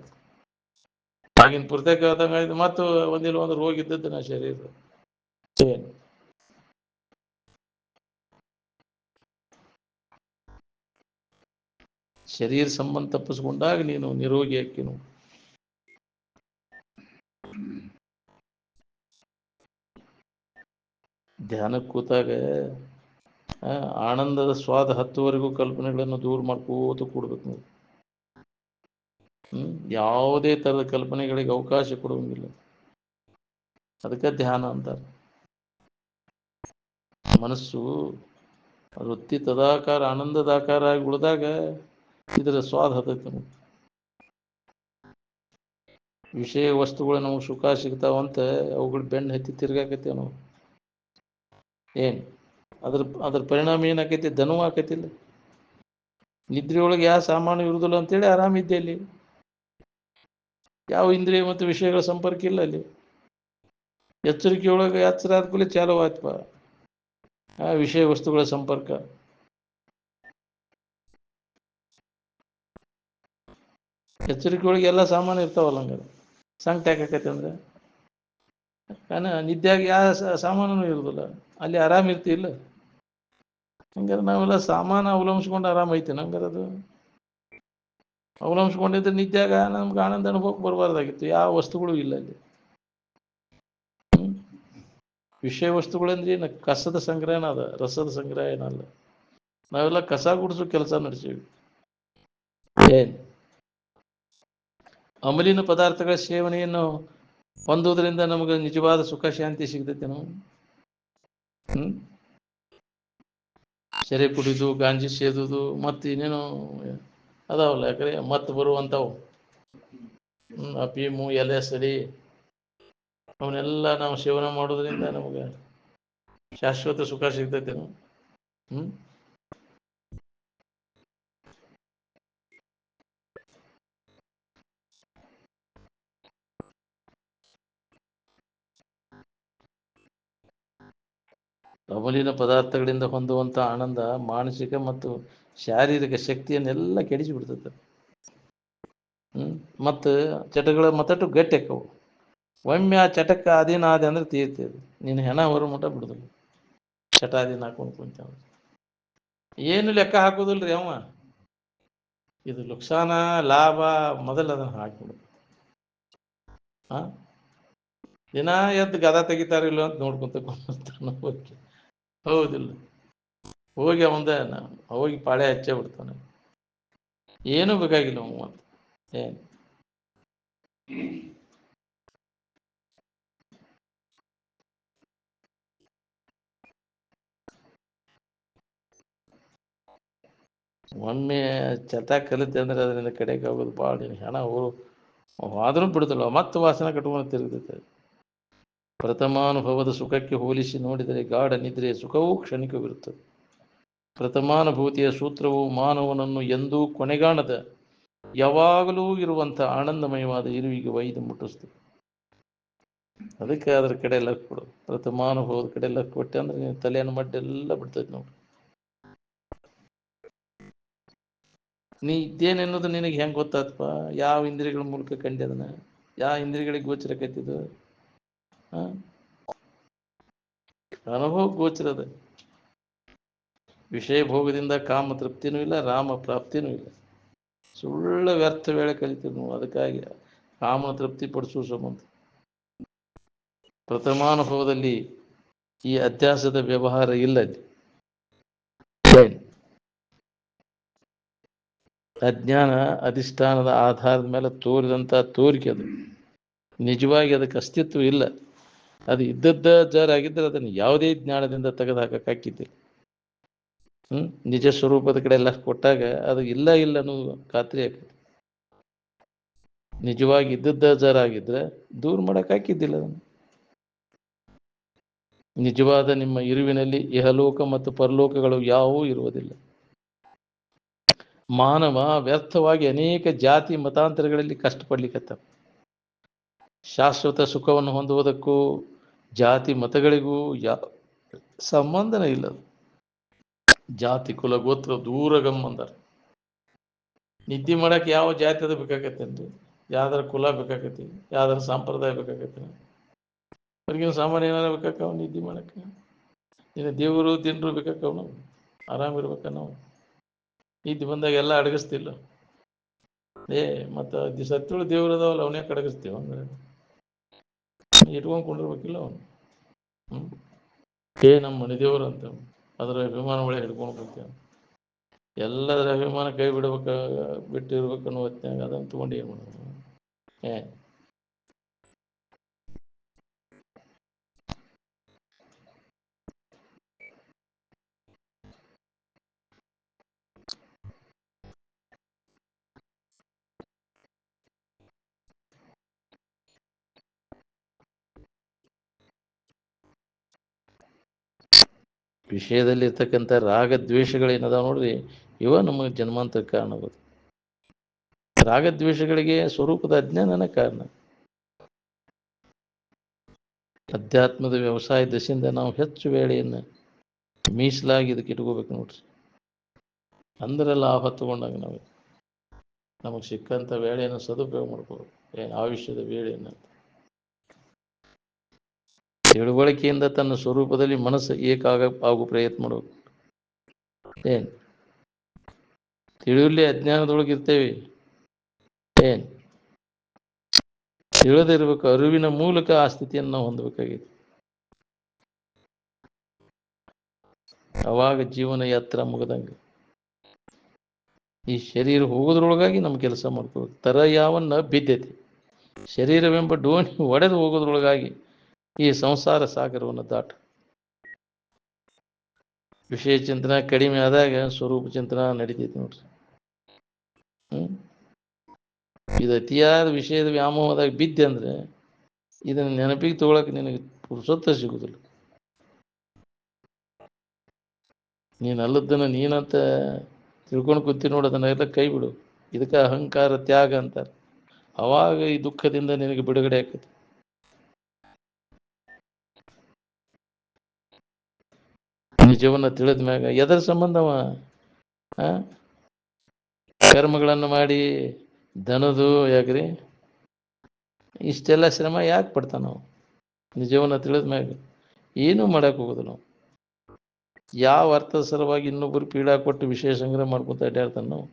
ಆಗಿನ ಪುರ್ತಕ ಆದಂಗ ಮತ್ತು ಒಂದಿಲ್ಲ ಒಂದು ರೋಗ ಇದ್ದದ್ದು ನಾ ಶರೀರ. ಶರೀರ ಸಂಬಂಧ ತಪ್ಪಿಸ್ಕೊಂಡಾಗ ನೀನು ನಿರೋಗಿ ಆಕಿನು. ಧ್ಯಾನಕ್ಕೆ ಕೂತಾಗ ಆನಂದದ ಸ್ವಾದ ಹತ್ತುವರೆಗೂ ಕಲ್ಪನೆಗಳನ್ನು ದೂರ ಮಾಡ್ಕೋತ ಕೂಡ್ಬೇಕು ನೀವು. ಯಾವುದೇ ಥರದ ಕಲ್ಪನೆಗಳಿಗೆ ಅವಕಾಶ ಕೊಡುವಂಗಿಲ್ಲ. ಅದಕ್ಕೆ ಧ್ಯಾನ ಅಂತಾರೆ. ಮನಸ್ಸು ವೃತ್ತಿ ತದಾಕಾರ ಆನಂದದ ಆಕಾರ ಆಗಿ ಉಳಿದಾಗ ಇದರ ಸ್ವಾದ ಹತ್ತೈತೆ. ವಿಷಯ ವಸ್ತುಗಳು ನಮಗೆ ಸುಖ ಸಿಗ್ತಾವಂತ ಅವುಗಳು ಬೆನ್ನು ಹತ್ತಿ ತಿರ್ಗಾಕೈತೇವೆ ನಾವು. ಏನು ಅದ್ರ ಪರಿಣಾಮ ಏನಾಕೈತಿ? ಧನವೂ ಆಕೈತಿಲ್ಲ. ನಿದ್ರೆಯೊಳಗೆ ಯಾವ ಸಾಮಾನು ಇರುವುದಿಲ್ಲ ಅಂತೇಳಿ ಆರಾಮಿದ್ದೆ. ಅಲ್ಲಿ ಯಾವ ಇಂದ್ರಿಯ ಮತ್ತು ವಿಷಯಗಳ ಸಂಪರ್ಕ ಇಲ್ಲ. ಅಲ್ಲಿ ಎಚ್ಚರಿಕೆಯೊಳಗೆ ಎಚ್ಚರ ಆದ್ಕೂಲೆ ಚಾಲು ಆಯ್ತಪ್ಪ ಆ ವಿಷಯ ವಸ್ತುಗಳ ಸಂಪರ್ಕ. ಎಚ್ಚರಿಕೆ ಒಳಗೆ ಎಲ್ಲ ಸಾಮಾನು ಇರ್ತಾವಲ್ಲ. ಹಂಗಾರೆ ಸಂಕಟ ಯಾಕೈತೆ ಅಂದ್ರೆ ನಿದ್ಯಾಗ ಯಾವ ಸಾಮಾನು ಇರುದಿಲ್ಲ. ಅಲ್ಲಿ ಆರಾಮ ಇರ್ತಿಲ್ಲ. ಹಂಗಾರೆ ನಾವೆಲ್ಲ ಸಾಮಾನು ಅವಲಂಬಿಸ್ಕೊಂಡು ಆರಾಮ ಐತೆ. ಹಂಗಾರೆ ಅದು ಅವಲಂಬಿಸ್ಕೊಂಡಿದ್ರೆ ನಿದ್ಯಾಗ ನಮ್ಗೆ ಆನಂದ ಅನುಭವಕ್ಕೆ ಬರಬಾರ್ದಾಗಿತ್ತು. ಯಾವ ವಸ್ತುಗಳು ಇಲ್ಲ ಅಲ್ಲಿ. ವಿಷಯ ವಸ್ತುಗಳಂದ್ರೆ ಏನು? ಕಸದ ಸಂಗ್ರಹನ ಅದ, ರಸದ ಸಂಗ್ರಹ ಏನಲ್ಲ. ನಾವೆಲ್ಲ ಕಸ ಗುಡಿಸೋ ಕೆಲಸ ನಡೆಸೀವಿ. ಅಮಲಿನ ಪದಾರ್ಥಗಳ ಸೇವನೆಯನ್ನು ಹೊಂದುವುದರಿಂದ ನಮಗೆ ನಿಜವಾದ ಸುಖ ಶಾಂತಿ ಸಿಗ್ತೈತೆ. ನಾವು ಸೆರೆ ಕುಡಿದು ಗಾಂಜಿ ಸೇದುದು ಮತ್ತೆ ಇನ್ನೇನು ಅದಾವಲ್ಲ. ಯಾಕಂದ್ರೆ ಮತ್ತೆ ಬರುವಂಥವು ಅಫೀಮು ಎಲೆ ಸರಿ ಅವನ್ನೆಲ್ಲ ನಾವು ಸೇವನೆ ಮಾಡೋದ್ರಿಂದ ನಮಗೆ ಶಾಶ್ವತ ಸುಖ ಸಿಗ್ತೈತೆ. ಅಮಲಿನ ಪದಾರ್ಥಗಳಿಂದ ಹೊಂದುವಂಥ ಆನಂದ ಮಾನಸಿಕ ಮತ್ತು ಶಾರೀರಿಕ ಶಕ್ತಿಯನ್ನೆಲ್ಲ ಕೆಡಿಸಿಬಿಡ್ತದೆ. ಮತ್ತು ಚಟಗಳ ಮತ್ತಟ್ಟು ಗಟ್ಟಿ ಆಕ್ಕವು. ಒಮ್ಮೆ ಆ ಚಟಕ್ಕೆ ಅಧೀನ ಆದ ಅಂದ್ರೆ ತೀರ್ತದೆ, ನೀನು ಹೆಣ ಹೊರ ಮುಟ್ಟ ಬಿಡುದಿಲ್ಲ. ಚಟ ಅಧೀನ ಹಾಕೊಂಡು ಕುಂತ ಏನು ಲೆಕ್ಕ ಹಾಕೋದಿಲ್ರಿ ಅವ. ಇದು ಲುಕ್ಸಾನ ಲಾಭ ಮೊದಲು ಅದನ್ನು ಹಾಕಿಬಿಡು. ದಿನ ಎದ್ದು ಗದ ತೆಗಿತಾರಿಲ್ಲ ಅಂತ ನೋಡ್ಕೊಂತ ಹೋಗಿ. ಹೌದಿಲ್ಲ, ಹೋಗಿ ಅವಂದ ಹೋಗಿ ಪಾಳೆ ಹಚ್ಚೇ ಬಿಡ್ತಾನೆ. ಏನೂ ಬೇಕಾಗಿಲ್ಲ ಅವ ಅಂತ ಏನು. ಒಮ್ಮೆ ಚಟ ಕಲಿತೆ ಅಂದ್ರೆ ಅದರಿಂದ ಕಡೆಗೆ ಆಗೋದು ಭಾಳ ನೀನು ಹೆಣ ಆದರೂ ಬಿಡುದಿಲ್ಲ, ಮತ್ತೆ ವಾಸನೆ ಕಟ್ಕೊಂಡು ತಿರುಗುತ್ತೆ. ಪ್ರಥಮಾನುಭವದ ಸುಖಕ್ಕೆ ಹೋಲಿಸಿ ನೋಡಿದರೆ ಗಾಢ ನಿದ್ರೆಯ ಸುಖವೂ ಕ್ಷಣಿಕವಿರುತ್ತದೆ. ಪ್ರಥಮಾನುಭೂತಿಯ ಸೂತ್ರವು ಮಾನವನನ್ನು ಎಂದೂ ಕೊನೆಗಾಣದ ಯಾವಾಗಲೂ ಇರುವಂಥ ಆನಂದಮಯವಾದ ಇರುವಿಗೆ ಒಯ್ದು ಮುಟ್ಟಿಸ್ತದೆ. ಅದಕ್ಕೆ ಅದ್ರ ಕಡೆ ಲಕ್ ಕೊಡು. ಪ್ರಥಮಾನುಭವದ ಕಡೆ ಲಕ್ ಕೊಟ್ಟೆ ಅಂದ್ರೆ ನೀನು ತಲೆಯನ್ನು ಮಡ್ಡೆಲ್ಲ ಬಿಡ್ತೈತೆ ನೋಡಿ. ನೀ ಇದ್ದೇನೆ ಅನ್ನೋದು ನಿನಗೆ ಹೆಂಗೆ ಗೊತ್ತಾತ್ಪ? ಯಾವ ಇಂದ್ರಿಯಗಳ ಮೂಲಕ ಕಂಡೆ ಅದನ್ನ? ಯಾವ ಇಂದ್ರಿಯಗಳಿಗೆ ಗೋಚರಕತ್ತಿದ್ದು? ಅನುಭವ ಗೋಚರದ. ವಿಷಯ ಭೋಗದಿಂದ ಕಾಮ ತೃಪ್ತಿನೂ ಇಲ್ಲ, ರಾಮ ಪ್ರಾಪ್ತಿನೂ ಇಲ್ಲ. ಸುಳ್ಳ ವ್ಯರ್ಥ ವೇಳೆ ಕಲಿತೀವಿ ನಾವು. ಅದಕ್ಕಾಗಿ ಕಾಮ ತೃಪ್ತಿ ಪಡಿಸುವ ಸಂಬಂಧ ಪ್ರಥಮಾನುಭವದಲ್ಲಿ ಈ ಅಧ್ಯಾಸದ ವ್ಯವಹಾರ ಇಲ್ಲ. ಅಜ್ಞಾನ ಅಧಿಷ್ಠಾನದ ಆಧಾರದ ಮೇಲೆ ತೋರಿದಂಥ ತೋರಿಕೆ ಅದು. ನಿಜವಾಗಿ ಅದಕ್ಕೆ ಅಸ್ತಿತ್ವ ಇಲ್ಲ. ಅದು ಇದ್ದದ್ದ ಜಾರಾಗಿದ್ದರೆ ಅದನ್ನು ಯಾವುದೇ ಜ್ಞಾನದಿಂದ ತೆಗೆದು ಹಾಕಕ್ಕಾಕಿದ್ದಿಲ್ಲ. ನಿಜ ಸ್ವರೂಪದ ಕಡೆ ಎಲ್ಲ ಕೊಟ್ಟಾಗ ಅದು ಇಲ್ಲ ಇಲ್ಲ ಅನ್ನೋದು ಖಾತ್ರಿ ಆಗ್ತದೆ. ನಿಜವಾಗಿ ಇದ್ದದ್ದ ಜಾರಾಗಿದ್ರೆ ದೂರ ಮಾಡಕ್ ಹಾಕಿದ್ದಿಲ್ಲ ಅದನ್ನು. ನಿಜವಾದ ನಿಮ್ಮ ಇರುವಿನಲ್ಲಿ ಇಹಲೋಕ ಮತ್ತು ಪರಲೋಕಗಳು ಯಾವುವೂ ಇರುವುದಿಲ್ಲ. ಮಾನವ ವ್ಯರ್ಥವಾಗಿ ಅನೇಕ ಜಾತಿ ಮತಾಂತರಗಳಲ್ಲಿ ಕಷ್ಟಪಡ್ಲಿಕ್ಕತ್ತ. ಶಾಶ್ವತ ಸುಖವನ್ನು ಹೊಂದುವುದಕ್ಕೂ ಜಾತಿ ಮತಗಳಿಗೂ ಸಂಬಂಧನೇ ಇಲ್ಲ. ಜಾತಿ ಕುಲ ಗೋತ್ರ ದೂರಗಮ್ ಅಂದಾರ. ನಿದ್ದೆ ಮಾಡಕ್ಕೆ ಯಾವ ಜಾತಿ ಅದು ಬೇಕಾಗತ್ತೇನ್ರಿ? ಯಾವ್ದಾರ ಕುಲ ಬೇಕಾಗತ್ತಿ, ಯಾವ್ದಾರ ಸಂಪ್ರದಾಯ ಬೇಕಾಗತ್ತೆ? ಅವ್ರಿಗಿನ ಸಾಮಾನ್ಯ ಏನಾರ ಬೇಕಾಕವ ನಿದ್ದೆ ಮಾಡಕ್ಕೆ? ಇನ್ನು ದೇವರು ತಿಂಡ್ರು ಬೇಕಾಕವ? ನಾವು ಆರಾಮಿರ್ಬೇಕ ನಾವು? ನಿದ್ದೆ ಬಂದಾಗ ಎಲ್ಲ ಅಡಗಿಸ್ತಿಲ್ಲ. ಮತ್ತು ಸತ್ತುಳು ದೇವ್ರು ಅದಾವಲ್ಲ ಅವನೇ ಅಡಗಿಸ್ತೀವ ಅಂದ್ರೆ ಇಟ್ಕೊಂಡು ಕೊಂಡಿರ್ಬೇಕಿಲ್ಲ ಅವನು. ನಮ್ಮ ಮನೆ ದೇವರು ಅಂತ ಅದರ ಅಭಿಮಾನ ಒಳಗೆ ಹಿಡ್ಕೊಂಡು ಹೋಗ್ತೇವೆ. ಎಲ್ಲದರ ಅಭಿಮಾನ ಕೈ ಬಿಟ್ಟಿರ್ಬೇಕನ್ನೋ ಹೊತ್ನಾಗ ಅದನ್ನು ತೊಗೊಂಡು ಏನು ಮಾಡೋದು? ವಿಷಯದಲ್ಲಿ ಇರ್ತಕ್ಕಂಥ ರಾಗದ್ವೇಷಗಳೇನದಾವ ನೋಡ್ರಿ, ಇವ ನಮಗೆ ಜನ್ಮಾಂತರ ಕಾರಣ ಆಗೋದು. ರಾಗದ್ವೇಷಗಳಿಗೆ ಸ್ವರೂಪದ ಅಜ್ಞಾನನೇ ಕಾರಣ. ಅಧ್ಯಾತ್ಮದ ವ್ಯವಸಾಯ ದಶೆಯಿಂದ ನಾವು ಹೆಚ್ಚು ವೇಳೆಯನ್ನು ಮೀಸಲಾಗಿ ಇದಕ್ಕೆ ಇಟ್ಕೋಬೇಕು ನೋಡ್ರಿ. ಅಂದ್ರೆ ಲಾಭ ತಗೊಂಡಾಗ ನಮಗೆ ಸಿಕ್ಕಂಥ ವೇಳೆಯನ್ನು ಸದುಪಯೋಗ ಮಾಡ್ಕೋಬೇಕು. ಆಯುಷ್ಯದ ವೇಳೆಯನ್ನು ತಿಳುವಳಿಕೆಯಿಂದ ತನ್ನ ಸ್ವರೂಪದಲ್ಲಿ ಮನಸ್ಸು ಆಗೋ ಪ್ರಯತ್ನ ಮಾಡಬೇಕು. ತಿಳಿಯಲಿ ಅಜ್ಞಾನದೊಳಗಿರ್ತೇವೆ. ತಿಳಿದಿರ್ಬೇಕು. ಅರಿವಿನ ಮೂಲಕ ಆ ಸ್ಥಿತಿಯನ್ನು ನಾವು ಹೊಂದಬೇಕಾಗಿದೆ. ಅವಾಗ ಜೀವನ ಯಾತ್ರಾ ಮುಗದಂಗೆ. ಈ ಶರೀರ ಹೋಗೋದ್ರೊಳಗಾಗಿ ನಮ್ಮ ಕೆಲಸ ಮಾಡ್ಕೋಬೇಕು. ತರ ಯಾವನ್ನ ಬಿದ್ದೈತಿ, ಶರೀರವೆಂಬ ಡೋಣಿ ಒಡೆದು ಹೋಗೋದ್ರೊಳಗಾಗಿ ಈ ಸಂಸಾರ ಸಾಗರವನ್ನು ದಾಟ. ವಿಷಯ ಚಿಂತನ ಕಡಿಮೆ ಆದಾಗ ಸ್ವರೂಪ ಚಿಂತನ ನಡೀತೈತಿ ನೋಡ್ರಿ. ಇದು ಅತಿಯಾದ ವಿಷಯದ ವ್ಯಾಮೋಹದಾಗ ಬಿದ್ದೆ ಅಂದ್ರೆ ಇದನ್ನ ನೆನಪಿಗೆ ತಗೊಳಕ್ ನಿನಗೆ ಪುರುಸೊತ್ತ ಸಿಗುದಿಲ್ಲ. ನೀನು ಅಲ್ಲದನ್ನ ನೀನಂತ ತಿಳ್ಕೊಂಡು ಕೂತಿ ನೋಡೋದನ್ನೆಲ್ಲ ಕೈ ಬಿಡು. ಇದಕ್ಕೆ ಅಹಂಕಾರ ತ್ಯಾಗ ಅಂತಾರೆ. ಅವಾಗ ಈ ದುಃಖದಿಂದ ನಿನಗೆ ಬಿಡುಗಡೆ ಆಕತಿ. ನಿಜವನ್ನ ತಿಳಿದ ಮ್ಯಾಗ ಎದರ ಸಂಬಂಧವ ಕರ್ಮಗಳನ್ನು ಮಾಡಿ ದನದು ಯಾಕ್ರಿ ಇಷ್ಟೆಲ್ಲ ಶ್ರಮ ಯಾಕೆ ಪಡ್ತಾನೆ ನಾವು ನಿಜವನ್ನ ತಿಳಿದ ಮ್ಯಾಗ ಏನೂ ಮಾಡಕ್ಕೆ ಹೋಗೋದು ನಾವು. ಯಾವ ಅರ್ಥದ ಸಲುವಾಗಿ ಇನ್ನೊಬ್ಬರು ಪೀಡಾ ಕೊಟ್ಟು ವಿಷಯ ಸಂಗ್ರಹ ಮಾಡ್ಕೊತ ಅಡ್ಡಾಡ್ತಾನೆ ನಾವು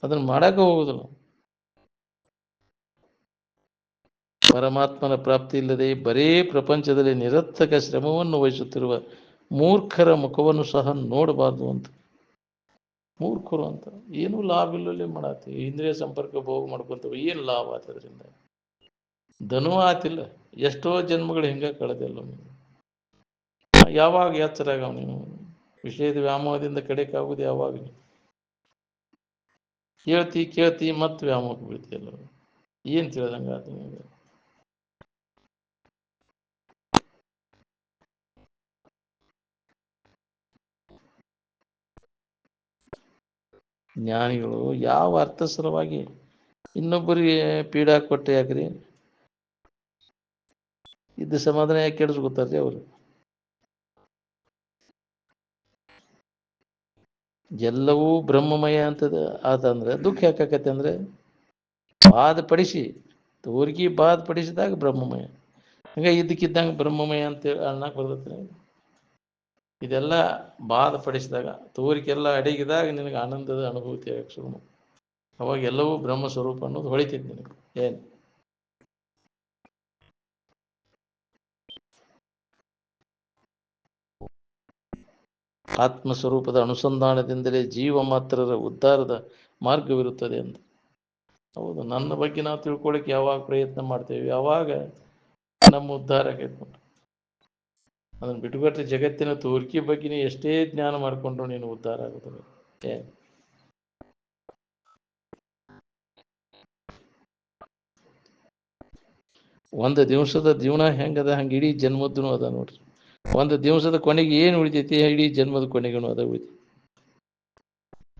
ಅದನ್ನು ಮಾಡಕ್ಕೆ ಹೋಗೋದು ನಾವು. ಪರಮಾತ್ಮನ ಪ್ರಾಪ್ತಿ ಇಲ್ಲದೆ ಬರೀ ಪ್ರಪಂಚದಲ್ಲಿ ನಿರರ್ಥಕ ಶ್ರಮವನ್ನು ವಹಿಸುತ್ತಿರುವ ಮೂರ್ಖರ ಮುಖವನ್ನು ಸಹ ನೋಡಬಾರ್ದು ಅಂತ. ಮೂರ್ಖರು ಅಂತ ಏನೂ ಲಾಭ ಇಲ್ಲಲ್ಲಿ ಮಾಡತ್ತೀವಿ, ಇಂದ್ರಿಯ ಸಂಪರ್ಕ ಭೋಗ ಮಾಡ್ಕೊತೇವೆ, ಏನು ಲಾಭ ಆತದ್ರಿಂದ? ಧನೂ ಆತಿಲ್ಲ, ಎಷ್ಟೋ ಜನ್ಮಗಳು ಹಿಂಗೆ ಕಳೆದಿಲ್ಲ ನೀವು. ಯಾವಾಗ ಎಚ್ಚರಾಗವ ನೀನು? ವಿಷಯದ ವ್ಯಾಮೋಹದಿಂದ ಕಡೆಕಾಗುವುದು ಯಾವಾಗ? ಕೇಳ್ತಿ ಮತ್ತೆ ವ್ಯಾಮೋಹಕ್ಕೆ ಬೀಳ್ತಿಯಲ್ಲ, ಏನು ತಿಳಿದಂಗೆ ಆತ ನಿಮಗೆ? ಜ್ಞಾನಿಗಳು ಯಾವ ಅರ್ಥ ಸಲುವಾಗಿ ಇನ್ನೊಬ್ಬರಿಗೆ ಪೀಡಾ ಕೊಟ್ಟೆ ಯಾಕ್ರಿ? ಇದ್ದ ಸಮಾಧಾನ ಯಾಕೆ ಕೆಡಿಸ್ಕೊತಾರ್ರಿ ಅವರು? ಎಲ್ಲವೂ ಬ್ರಹ್ಮಮಯ ಅಂತದ ಆತಂದ್ರೆ ದುಃಖ ಯಾಕಾಕತ್ತೆ ಅಂದರೆ ಬಾಧಪಡಿಸಿ ತೋರಿಕೆ ಬಾಧಪಡಿಸಿದಾಗ ಬ್ರಹ್ಮಮಯ. ಹಂಗೆ ಇದ್ದಕ್ಕಿದ್ದಂಗೆ ಬ್ರಹ್ಮಮಯ ಅಂತೇಳಿ ಅನ್ನಕ್ಕೆ ಬರ್ತೈತೆ. ಇದೆಲ್ಲ ಬಾಧಪಡಿಸಿದಾಗ ತೋರಿಕೆಲ್ಲ ಅಡಗಿದಾಗ ನಿನಗೆ ಆನಂದದ ಅನುಭೂತಿ ಆಗಕ್ಕೆ ಶುರು. ಅವಾಗ ಎಲ್ಲವೂ ಬ್ರಹ್ಮ ಸ್ವರೂಪ ಅನ್ನೋದು ಹೊಳಿತೈತಿ ನಿನಗೆ. ಏನು ಆತ್ಮಸ್ವರೂಪದ ಅನುಸಂಧಾನದಿಂದಲೇ ಜೀವ ಮಾತ್ರರ ಉದ್ಧಾರದ ಮಾರ್ಗವಿರುತ್ತದೆ ಅಂತ. ಹೌದು, ನನ್ನ ಬಗ್ಗೆ ನಾವು ತಿಳ್ಕೊಳ್ಳಿಕ್ಕೆ ಯಾವಾಗ ಪ್ರಯತ್ನ ಮಾಡ್ತೇವೆ ಯಾವಾಗ ನಮ್ಮ ಉದ್ಧಾರ ಆಗೈತೆ. ಅದನ್ನು ಬಿಟ್ಟುಕೊಟ್ಟರೆ ಜಗತ್ತಿನ ತೋರಿಕೆ ಬಗ್ಗೆ ಎಷ್ಟೇ ಜ್ಞಾನ ಮಾಡಿಕೊಂಡ್ರು ನೀನು ಉದ್ಧಾರ ಆಗುತ್ತದೆ. ಏನು ಒಂದು ದಿವಸದ ಜೀವನ ಹೆಂಗದ ಹಂಗೆ ಇಡೀ ಜನ್ಮದ್ದೂ ಅದ ನೋಡ್ರಿ. ಒಂದು ದಿವಸದ ಕೊನೆಗೆ ಏನು ಉಳಿತೈತಿ ಇಡೀ ಜನ್ಮದ ಕೊನೆಗೂ ಅದ ಉಳಿತೈತಿ.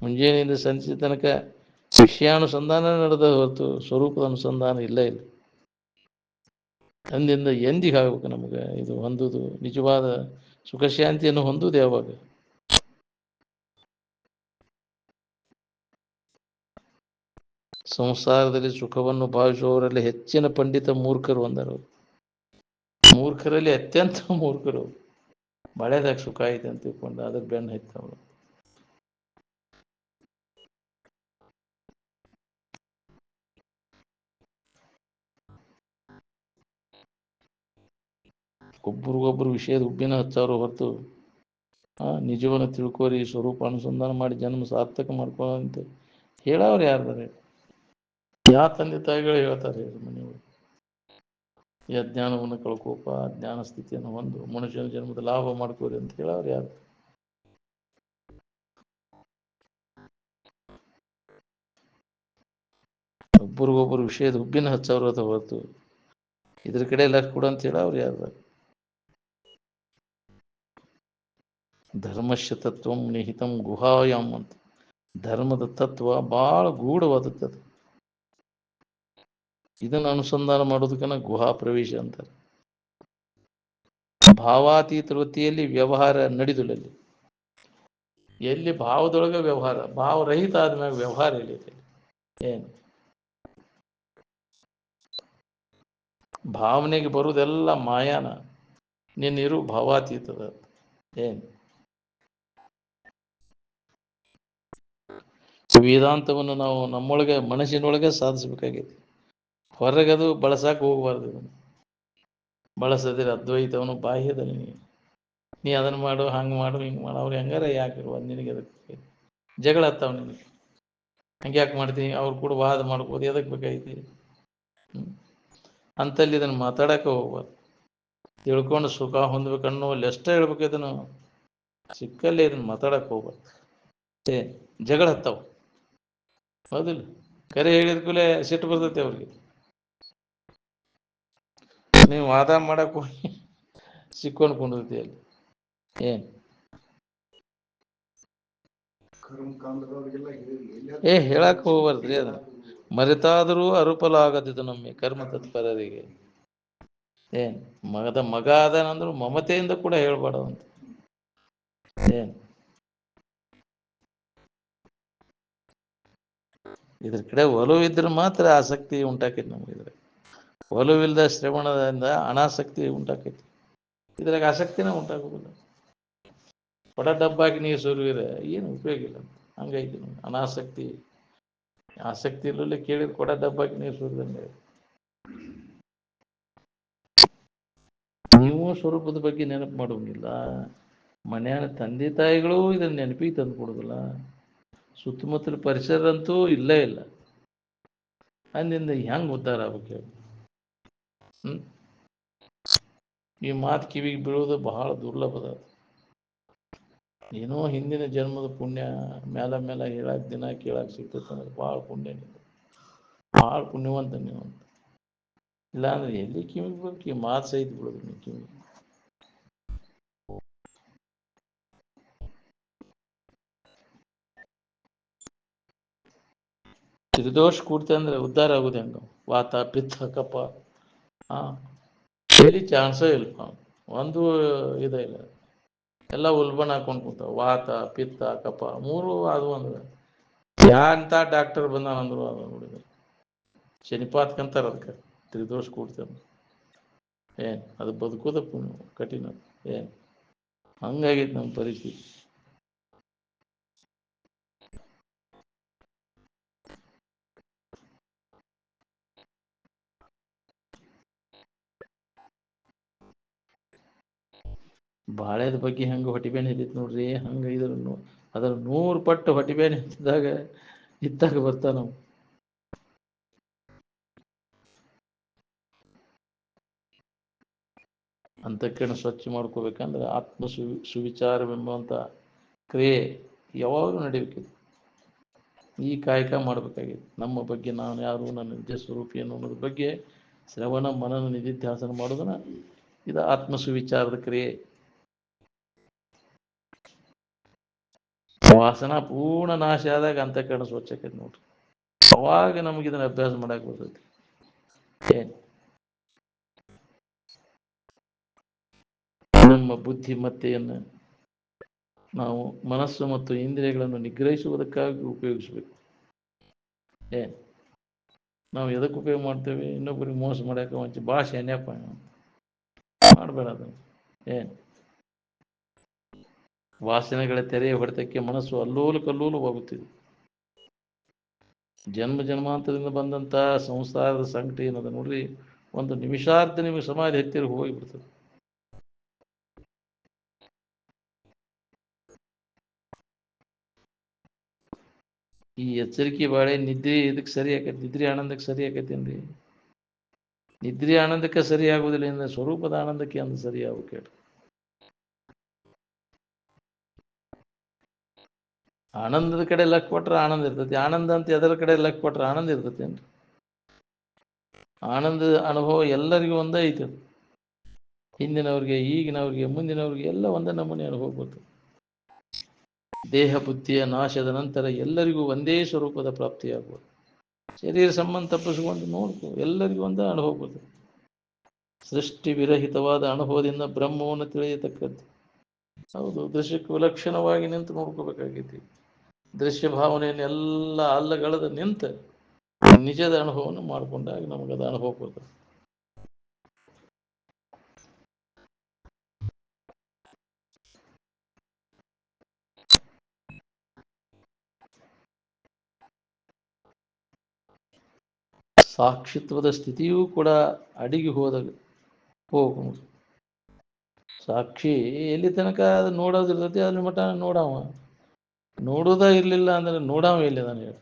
ಮುಂಜಾನೆಯಿಂದ ಸಂಜೆ ತನಕ ವಿಷಯಾನುಸಂಧಾನ ನಡೆದ ಹೊರತು ಸ್ವರೂಪದ ಅನುಸಂಧಾನ ಇಲ್ಲ. ಅಂದಿಂದ ಎಂದಿಗೆ ಆಗ್ಬೇಕು ನಮಗೆ ಇದು ಹೊಂದುದು ನಿಜವಾದ ಸುಖ ಶಾಂತಿಯನ್ನು ಹೊಂದುವುದು ಯಾವಾಗ? ಸಂಸಾರದಲ್ಲಿ ಸುಖವನ್ನು ಭಾವಿಸುವವರಲ್ಲಿ ಹೆಚ್ಚಿನ ಪಂಡಿತ ಮೂರ್ಖರು ಅಂದರು. ಮೂರ್ಖರಲ್ಲಿ ಅತ್ಯಂತ ಮೂರ್ಖರು. ಮಳೆದಾಗ ಸುಖ ಐತೆ ಅಂತ ತಿಳ್ಕೊಂಡು ಅದಕ್ಕೆ ಬೆನ್ನು ಹತ್ತವರು. ಒಬ್ರಿಗೊಬ್ರು ವಿಷಯದ ಉಬ್ಬಿನ ಹಚ್ಚವರು ಹೊರತು ನಿಜವನ್ನು ತಿಳ್ಕೋರಿ ಸ್ವರೂಪ ಅನುಸಂಧಾನ ಮಾಡಿ ಜನ್ಮ ಸಾರ್ಥಕ ಮಾಡ್ಕೊಳ್ಳೋಂತ ಹೇಳವ್ರು ಯಾರ್ದಾರೆ? ಯಾವ ತಂದೆ ತಾಯಿಗಳು ಹೇಳ್ತಾರೆ ಮನೆಯವರು? ಈ ಅಜ್ಞಾನವನ್ನು ಕಳ್ಕೋಪ, ಜ್ಞಾನ ಸ್ಥಿತಿಯನ್ನು ಹೊಂದು ಮನುಷ್ಯನ ಜನ್ಮದ ಲಾಭ ಮಾಡ್ಕೋರಿ ಅಂತ ಹೇಳವ್ರು ಯಾರು? ಒಬ್ರಿಗೊಬ್ಬರು ವಿಷಯದ ಉಬ್ಬಿನ ಹಚ್ಚವ್ರು ಅದ ಹೊರತು ಇದ್ರ ಕಡೆ ಲಕ್ಷ ಕೊಡು ಅಂತ ಹೇಳವ್ರು ಯಾರು? ಧರ್ಮಶ್ಯ ತತ್ವ ನಿಹಿತಂ ಗುಹಾಯಾಮ್ ಅಂತ. ಧರ್ಮದ ತತ್ವ ಭಾಳ ಗೂಢವಾದದ್ದು. ಇದನ್ನು ಅನುಸಂಧಾನ ಮಾಡೋದಕ್ಕನ ಗುಹಾ ಪ್ರವೇಶ ಅಂತಾರೆ. ಭಾವಾತೀತ ವೃತ್ತಿಯಲ್ಲಿ ವ್ಯವಹಾರ ನಡೆದುಲಲ್ಲಿ. ಎಲ್ಲಿ ಭಾವದೊಳಗೆ ವ್ಯವಹಾರ, ಭಾವರಹಿತ ಆದ್ಮೇಲೆ ವ್ಯವಹಾರ ಎಲ್ಲಿದೆ? ಏನು ಭಾವನೆಗೆ ಬರುವುದೆಲ್ಲ ಮಾಯಾನ, ನೀನಿರು ಭಾವಾತೀತದ. ಏನು ವೇದಾಂತವನ್ನು ನಾವು ನಮ್ಮೊಳಗೆ ಮನಸ್ಸಿನೊಳಗೆ ಸಾಧಿಸಬೇಕಾಗೈತಿ. ಹೊರಗದು ಬಳಸಕ್ಕೆ ಹೋಗಬಾರ್ದು. ಇದನ್ನು ಬಳಸದಿರ ಅದ್ವೈತವನು ಬಾಹ್ಯದಲ್ಲಿ ನೀ ಅದನ್ನು ಮಾಡು, ಹಂಗೆ ಮಾಡು, ಹಿಂಗೆ ಮಾಡು. ಅವ್ರು ಹೆಂಗಾರ ಯಾಕೆ ನಿನಗೆ ಅದಕ್ಕೆ ಜಗಳ ಹತ್ತಾವ ನಿನಗೆ. ಹಂಗೆ ಯಾಕೆ ಮಾಡ್ತೀನಿ? ಅವ್ರು ಕೂಡ ವಾದ ಮಾಡ್ಬೋದು, ಎದಕ್ಕೆ ಬೇಕಾಗೈತಿ? ಅಂತಲ್ಲಿ ಇದನ್ನು ಮಾತಾಡಕ್ಕೆ ಹೋಗ್ಬಾರ್ದು. ತಿಳ್ಕೊಂಡು ಸುಖ ಹೊಂದ್ಬೇಕನ್ನೋ ಅಲ್ಲಿ ಅಷ್ಟೇ ಹೇಳ್ಬೇಕು. ಇದನ್ನು ಸಿಕ್ಕಲ್ಲೇ ಇದನ್ನು ಮಾತಾಡಕ್ಕೆ ಹೋಗ್ಬಾರ್ದು. ಜಗಳ ಹತ್ತಾವ. ಹೌದಿಲ್ಲ? ಕರೆ ಹೇಳಿದ ಕೂಡಲೇ ಸಿಟ್ಟು ಬರ್ತೈತೆ ಅವ್ರಿಗೆ. ನೀವು ವಾದ ಮಾಡಕ್ಕೆ ಹೋಗಿ ಸಿಕ್ಕೊಂಡು ಕುಂಡಿರ್ತಿ ಅಲ್ಲಿ. ಏನು ಹೇಳಕ್ಕೆ ಹೋಗ್ಬಾರ್ದ್ರಿ. ಅದನ್ನು ಮರೆತಾದರೂ ಅರುಪಲಾಗದಿದ್ದು ನಮ್ಮೆ ಕರ್ಮ ತತ್ಪರರಿಗೆ. ಏನು ಮಗ ಅದನಂದ್ರು ಮಮತೆಯಿಂದ ಕೂಡ ಹೇಳ್ಬಾರ್ದು ಅಂತ. ಏನು ಇದ್ರ ಕಡೆ ಒಲವು ಇದ್ರೆ ಮಾತ್ರ ಆಸಕ್ತಿ ಉಂಟಾಕೈತಿ ನಮ್ಗೆ. ಇದ್ರೆ ಒಲವಿಲ್ಲದ ಶ್ರವಣದಿಂದ ಅನಾಸಕ್ತಿ ಉಂಟಾಕೈತಿ. ಇದ್ರಾಗ ಆಸಕ್ತಿನೇ ಉಂಟಾಗೋದಿಲ್ಲ. ಕೊಡ ಡಬ್ಬಾಗಿ ನೀರು ಸುರಿದ್ರೆ ಏನು ಉಪಯೋಗ ಇಲ್ಲ. ಹಂಗೈತಿ ನಮ್ಗೆ ಅನಾಸಕ್ತಿ. ಆಸಕ್ತಿ ಇರಲಿಲ್ಲ ಕೇಳಿದ್ರೆ ಕೊಡ ಡಬ್ಬಾಗಿ ನೀರು ಸುರಿದಂಗೆ. ನೀವು ಸ್ವರೂಪದ ಬಗ್ಗೆ ನೆನಪು ಮಾಡೋಂಗಿಲ್ಲ. ಮನೆಯ ತಂದೆ ತಾಯಿಗಳು ಇದನ್ನ ನೆನಪಿಗೆ ತಂದು ಕೊಡೋದಿಲ್ಲ. ಸುತ್ತಮುತ್ತಲ ಪರಿಸರ ಅಂತೂ ಇಲ್ಲೇ ಇಲ್ಲ. ಅಂದಿಂದ ಹೆಂಗೆ ಉದ್ಧಾರ ಆಗ್ಬೇಕು? ಈ ಮಾತು ಕಿವಿಗೆ ಬೀಳೋದು ಬಹಳ ದುರ್ಲಭದ. ಏನೋ ಹಿಂದಿನ ಜನ್ಮದ ಪುಣ್ಯ ಮೇಲ ಮೇಲೆ ಹೇಳಕ್ಕೆ ದಿನ ಕೇಳಕ್ಕೆ ಸಿಗ್ತೈತೆ ಅಂದ್ರೆ ಭಾಳ ಪುಣ್ಯ ನೀವು, ಭಾಳ ಪುಣ್ಯವಂತ ನೀವು ಅಂತ. ಇಲ್ಲಾಂದ್ರೆ ಎಲ್ಲಿ ಕಿವಿಗೆ ಬೇಕು ಈ ಮಾತು ಸಹಿತ ಬಿಡೋದು ನೀವು ಕಿವಿಗೆ. ತ್ರಿದೋಷ ಕೂಡ್ತೆ ಅಂದ್ರೆ ಉದ್ಧಾರ ಆಗೋದು ಹೆಂಗ? ವಾತ ಪಿತ್ತ ಕಪ ಎಲ್ಲಿ ಚಾನ್ಸೇ ಇಲ್ಲ. ಒಂದು ಇದೇ ಇಲ್ಲ. ಎಲ್ಲ ಉಲ್ಬಣ ಹಾಕೊಂಡು ಕೂತಾವ. ವಾತ ಪಿತ್ತ ಕಪ ಮೂರು ಅದು ಅಂದ್ರೆ ಯಾಂತ ಡಾಕ್ಟರ್ ಬಂದಾನಂದ್ರು ಅದು ನೋಡಿದ್ರೆ ಶನಿಪಾತ್ಕಂತಾರ ಅದಕ್ಕೆ ತ್ರಿದೋಷ ಕೂಡ್ತೇನೆ. ಏನು ಅದು ಬದುಕೋದ ಕಠಿಣ. ಏನು ಹಂಗಾಗಿತ್ತು ನಮ್ಮ ಪರಿಸ್ಥಿತಿ. ಬಾಳೆದ ಬಗ್ಗೆ ಹಂಗೆ ಹೊಟಿಬೇನೆ ಹಿಡಿತು ನೋಡ್ರಿ. ಹಂಗೆ ಇದ್ರೂ ಅದ್ರ 100 ಪಟ್ಟು ಹೊಟಿಬೇನೆ ಹತ್ತಿದಾಗ ಇತ್ತಾಗ ಬರ್ತಾವ ನಾವು. ಅಂತಃಕರಣ ಸ್ವಚ್ಛ ಮಾಡ್ಕೋಬೇಕಂದ್ರೆ ಆತ್ಮ ಸುವಿಚಾರವೆಂಬುವಂಥ ಕ್ರಿಯೆ ಯಾವಾಗಲೂ ನಡಿಬೇಕಿದೆ. ಈ ಕಾಯಕ ಮಾಡಬೇಕಾಗಿದೆ. ನಮ್ಮ ಬಗ್ಗೆ ನಾನು ಯಾರು, ನನ್ನ ನಿಜ ಸ್ವರೂಪ ಏನು ಅನ್ನೋದ್ರ ಬಗ್ಗೆ ಶ್ರವಣ ಮನನ ನಿಧಿಧ್ಯಾಸನ ಮಾಡೋದನ್ನ ಇದು ಆತ್ಮ ಸುವಿಚಾರದ ಕ್ರಿಯೆ. ವಾಸನ ಪೂರ್ಣ ನಾಶ ಆದಾಗ ಅಂತಃಕರಣ ಸ್ವಚ್ಛ ಆಕೈತಿ ನೋಡ್ರಿ. ಅವಾಗ ನಮ್ಗೆ ಇದನ್ನ ಅಭ್ಯಾಸ ಮಾಡಕ್ಕೆ ಬರ್ತೈತಿ. ಏನು ನಮ್ಮ ಬುದ್ಧಿಮತ್ತೆಯನ್ನು ನಾವು ಮನಸ್ಸು ಮತ್ತು ಇಂದ್ರಿಯಗಳನ್ನು ನಿಗ್ರಹಿಸುವುದಕ್ಕಾಗಿ ಉಪಯೋಗಿಸಬೇಕು. ಏನು ನಾವು ಎದಕ್ಕೆ ಉಪಯೋಗ ಮಾಡ್ತೇವೆ? ಇನ್ನೊಬ್ಬರಿಗೆ ಮೋಸ ಮಾಡಕ್ಕೆ ಮುಂಚೆ ಭಾಷೆ ಎನ್ಯಪ್ಪ ಮಾಡಬೇಡ. ಅದನ್ನು ಏನು ವಾಸನೆಗಳ ತೆರೆಯ ಹೊಡೆತಕ್ಕೆ ಮನಸ್ಸು ಅಲ್ಲೋಲು ಕಲ್ಲೋಲು ಹೋಗುತ್ತಿದೆ. ಜನ್ಮ ಜನ್ಮಾಂತರದಿಂದ ಬಂದಂಥ ಸಂಸಾರದ ಸಂಕಟ ಏನದ ನೋಡ್ರಿ, ಒಂದು ನಿಮಿಷಾರ್ಧ ನಿಮಗೆ ಸಮಾಧಿ ಹತ್ತಿರ ಹೋಗಿಬಿಡ್ತದೆ. ಈ ಎಚ್ಚರಿಕೆ ಬಾಳೆ ನಿದ್ರೆ ಇದಕ್ಕೆ ಸರಿ ಆಕೈತಿ. ನಿದ್ರೆ ಆನಂದಕ್ಕೆ ಸರಿ ಆಕೈತೇನ್ರಿ? ನಿದ್ರೆ ಆನಂದಕ್ಕೆ ಸರಿ ಆಗುವುದಿಲ್ಲ. ಇನ್ನು ಸ್ವರೂಪದ ಆನಂದಕ್ಕೆ ಅಂದು ಸರಿ ಆಗ್ಬೇಕು. ಆನಂದದ ಕಡೆ ಲಕ್ ಕೊಟ್ರೆ ಆನಂದ ಇರ್ತೈತಿ. ಆನಂದ ಅಂತ ಎದರ ಕಡೆ ಲಕ್ ಕೊಟ್ರೆ ಆನಂದ ಇರ್ತೈತಿ ಏನ್ರಿ? ಆನಂದದ ಅನುಭವ ಎಲ್ಲರಿಗೂ ಒಂದೇ ಐತೆ. ಹಿಂದಿನವ್ರಿಗೆ, ಈಗಿನವ್ರಿಗೆ, ಮುಂದಿನವ್ರಿಗೆ ಎಲ್ಲ ಒಂದೇ ನಮೂನೆ ಅನುಭವ ಬರ್ತದೆ. ದೇಹ ಬುದ್ಧಿಯ ನಾಶದ ನಂತರ ಎಲ್ಲರಿಗೂ ಒಂದೇ ಸ್ವರೂಪದ ಪ್ರಾಪ್ತಿಯಾಗುವುದು. ಶರೀರ ಸಂಬಂಧ ತಪ್ಪಿಸಿಕೊಂಡು ನೋಡ್ಕೊ, ಎಲ್ಲರಿಗೂ ಒಂದೇ ಅನುಭವ ಬರ್ತದೆ. ಸೃಷ್ಟಿ ವಿರಹಿತವಾದ ಅನುಭವದಿಂದ ಬ್ರಹ್ಮವನ್ನು ತಿಳಿಯತಕ್ಕದ್ದು. ಹೌದು, ದೃಶ್ಯಕ್ಕೆ ವಿಲಕ್ಷಣವಾಗಿ ನಿಂತು ನೋಡ್ಕೋಬೇಕಾಗೈತಿ. ದೃಶ್ಯ ಭಾವನೆಯನ್ನೆಲ್ಲ ಅಲ್ಲಗಳೆದು ನಿಂತು ನಿಜದ ಅನುಭವವನ್ನು ಮಾಡಿಕೊಂಡಾಗ ನಮಗದು ಅನುಭವ ಬರ್ತದೆ. ಸಾಕ್ಷಿತ್ವದ ಸ್ಥಿತಿಯೂ ಕೂಡ ಅಡಿಗೆ ಹೋಗ ಸಾಕ್ಷಿ ಎಲ್ಲಿ ತನಕ ಅದು ನೋಡೋದಿರ್ತೈತಿ ಅಲ್ಲಿ ಮಟ್ಟ ನೋಡವ. ನೋಡೋದ ಇರಲಿಲ್ಲ ಅಂದ್ರೆ ನೋಡವ ಎಲ್ಲಿದಾನೆ ಹೇಳಿ?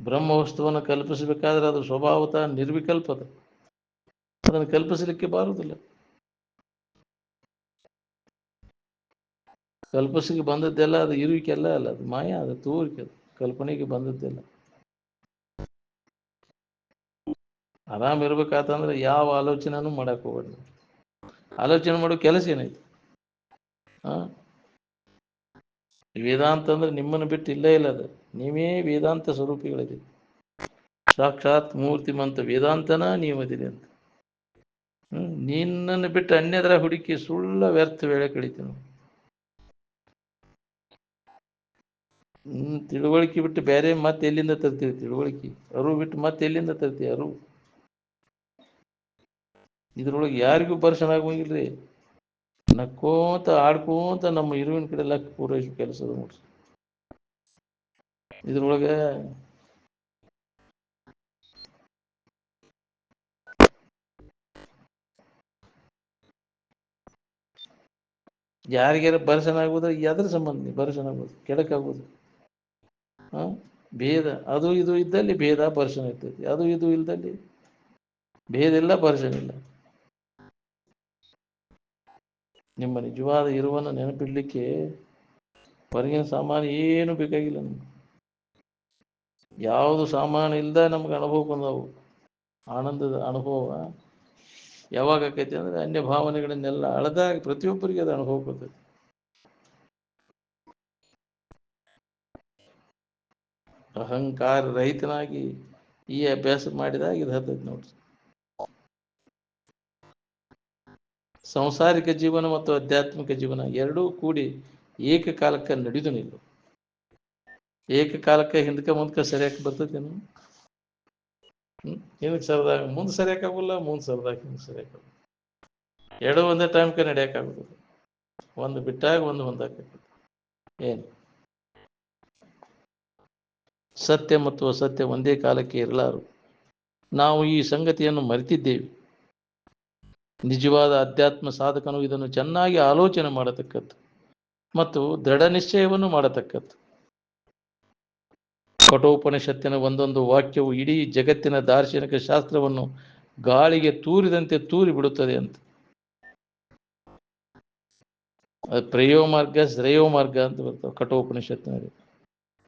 ಬ್ರಹ್ಮ ವಸ್ತುವನ್ನು ಕಲ್ಪಿಸಬೇಕಾದ್ರೆ ಅದು ಸ್ವಭಾವತಃ ನಿರ್ವಿಕಲ್ಪದ. ಅದನ್ನು ಕಲ್ಪಿಸಲಿಕ್ಕೆ ಬಾರುವುದಿಲ್ಲ. ಕಲ್ಪಿಸಿಗೆ ಬಂದದ್ದೆಲ್ಲ ಅದು ಇರುವಿಕೆಲ್ಲ ಅಲ್ಲ, ಅದು ಮಾಯ, ಅದು ತೋರಿಕೆ, ಅದು ಕಲ್ಪನೆಗೆ ಬಂದದ್ದೆಲ್ಲ. ಆರಾಮ್ ಇರ್ಬೇಕಾತಂದ್ರೆ ಯಾವ ಆಲೋಚನೆನೂ ಮಾಡಕ್ಕೆ ಹೋಗ್ಬೇಡಿ. ಆಲೋಚನೆ ಮಾಡೋ ಕೆಲಸ ಏನೈತಿ? ವೇದಾಂತ ಅಂದ್ರೆ ನಿಮ್ಮನ್ನು ಬಿಟ್ಟು ಇಲ್ಲೇ ಇಲ್ಲ. ಅದು ನೀವೇ ವೇದಾಂತ ಸ್ವರೂಪಿಗಳಿದ್ದೀರಿ. ಸಾಕ್ಷಾತ್ ಮೂರ್ತಿಮಂತ ವೇದಾಂತನ ನೀವದಿರಿ ಅಂತ. ನಿನ್ನನ್ನು ಬಿಟ್ಟು ಅನ್ಯದರ ಹುಡುಕಿ ಸುಳ್ಳ ವ್ಯರ್ಥ ವೇಳೆ ಕಳಿತೀನಿ. ತಿಳುವಳಿಕೆ ಬಿಟ್ಟು ಬೇರೆ ಮತ್ತೆ ಎಲ್ಲಿಂದ ತರ್ತೀವಿ ತಿಳುವಳಿಕೆ? ಅರಿವು ಬಿಟ್ಟು ಮತ್ತೆ ಎಲ್ಲಿಂದ ತರ್ತೀವಿ ಅರಿವು? ಇದ್ರೊಳಗೆ ಯಾರಿಗೂ ಪರ್ಸನ್ ಆಗೋಂಗಿಲ್ರಿ. ನಕ್ಕೋತ ಆಡ್ಕೋತ ನಮ್ಮ ಇರುವಿನ ಕಡೆ ಲಕ್ ಪೂರೈಸಿ ಕೆಲಸದ ನೋಡ್ರಿ. ಇದ್ರೊಳಗೆ ಯಾರಿಗಾರ ಪರ್ಸನ್ ಆಗೋದ್ರೆ ಎದ್ರ ಸಂಬಂಧ ಪರ್ಸನ್ ಆಗೋದು ಕೆಡಕಾಗೋದು? ಭೇದ ಅದು ಇದು ಇದ್ದಲ್ಲಿ ಭೇದ ಪರ್ಸನ್ ಇರ್ತೈತಿ, ಅದು ಇದು ಇಲ್ದಲ್ಲಿ ಭೇದ ಇಲ್ಲ, ಪರ್ಸನ್ ಇಲ್ಲ. ನಿಮ್ಮ ನಿಜವಾದ ಇರುವನ್ನು ನೆನಪಿಡ್ಲಿಕ್ಕೆ ಹೊರಗಿನ ಸಾಮಾನು ಏನು ಬೇಕಾಗಿಲ್ಲ. ನಮ್ಗೆ ಯಾವುದು ಸಾಮಾನು ಇಲ್ಲದ ನಮ್ಗೆ ಅನುಭವ ಬಂದವು. ಆನಂದದ ಅನುಭವ ಯಾವಾಗ ಆಕೈತಿ ಅಂದ್ರೆ ಅನ್ಯ ಭಾವನೆಗಳನ್ನೆಲ್ಲ ಅಳದಾಗ ಪ್ರತಿಯೊಬ್ಬರಿಗೆ ಅದು ಅನುಭವ ಬರ್ತೈತಿ. ಅಹಂಕಾರ ರಹಿತನಾಗಿ ಈ ಅಭ್ಯಾಸ ಮಾಡಿದಾಗ ಇದು ಹತ್ತೈತಿ ನೋಡ್ರಿ. ಸಂಸಾರಿಕ ಜೀವನ ಮತ್ತು ಆಧ್ಯಾತ್ಮಿಕ ಜೀವನ ಎರಡೂ ಕೂಡಿ ಏಕಕಾಲಕ್ಕೆ ನಡೆದು ನಿಲ್ಲು. ಏಕಕಾಲಕ್ಕೆ ಹಿಂದಕ್ಕೆ ಮುಂದಕ್ಕೆ ಸರಿಯಾಗಿ ಬರ್ತೈತೇನು? ಹಿಂದಕ್ಕೆ ಸರಿದಾಗ ಮುಂದೆ ಸರಿಯಾಕಾಗಲ್ಲ, ಮುಂದೆ ಸರಿದಾಗ ಹಿಂದೆ ಸರಿಯಾಕಾಗಲ್ಲ. ಎರಡು ಒಂದೇ ಟೈಮ್ಗೆ ನಡೆಯೋಕ್ಕಾಗೋದಿಲ್ಲ. ಒಂದು ಬಿಟ್ಟಾಗ ಒಂದು ಹೊಂದಾಕೈತಿ. ಏನು ಸತ್ಯ ಮತ್ತು ಅಸತ್ಯ ಒಂದೇ ಕಾಲಕ್ಕೆ ಇರಲಾರು. ನಾವು ಈ ಸಂಗತಿಯನ್ನು ಮರೆತಿದ್ದೇವೆ. ನಿಜವಾದ ಅಧ್ಯಾತ್ಮ ಸಾಧಕನು ಇದನ್ನು ಚೆನ್ನಾಗಿ ಆಲೋಚನೆ ಮಾಡತಕ್ಕದ್ದು ಮತ್ತು ದೃಢ ನಿಶ್ಚಯವನ್ನು ಮಾಡತಕ್ಕದ್ದು. ಕಠೋಪನಿಷತ್ತಿನ ಒಂದೊಂದು ವಾಕ್ಯವು ಇಡೀ ಜಗತ್ತಿನ ದಾರ್ಶನಿಕ ಶಾಸ್ತ್ರವನ್ನು ಗಾಳಿಗೆ ತೂರಿದಂತೆ ತೂರಿ ಬಿಡುತ್ತದೆ ಅಂತ. ಅದು ಪ್ರೇಯೋ ಮಾರ್ಗ, ಶ್ರೇಯೋ ಮಾರ್ಗ ಅಂತ ಬರ್ತವೆ ಕಠೋಪನಿಷತ್ತಿನಲ್ಲಿ.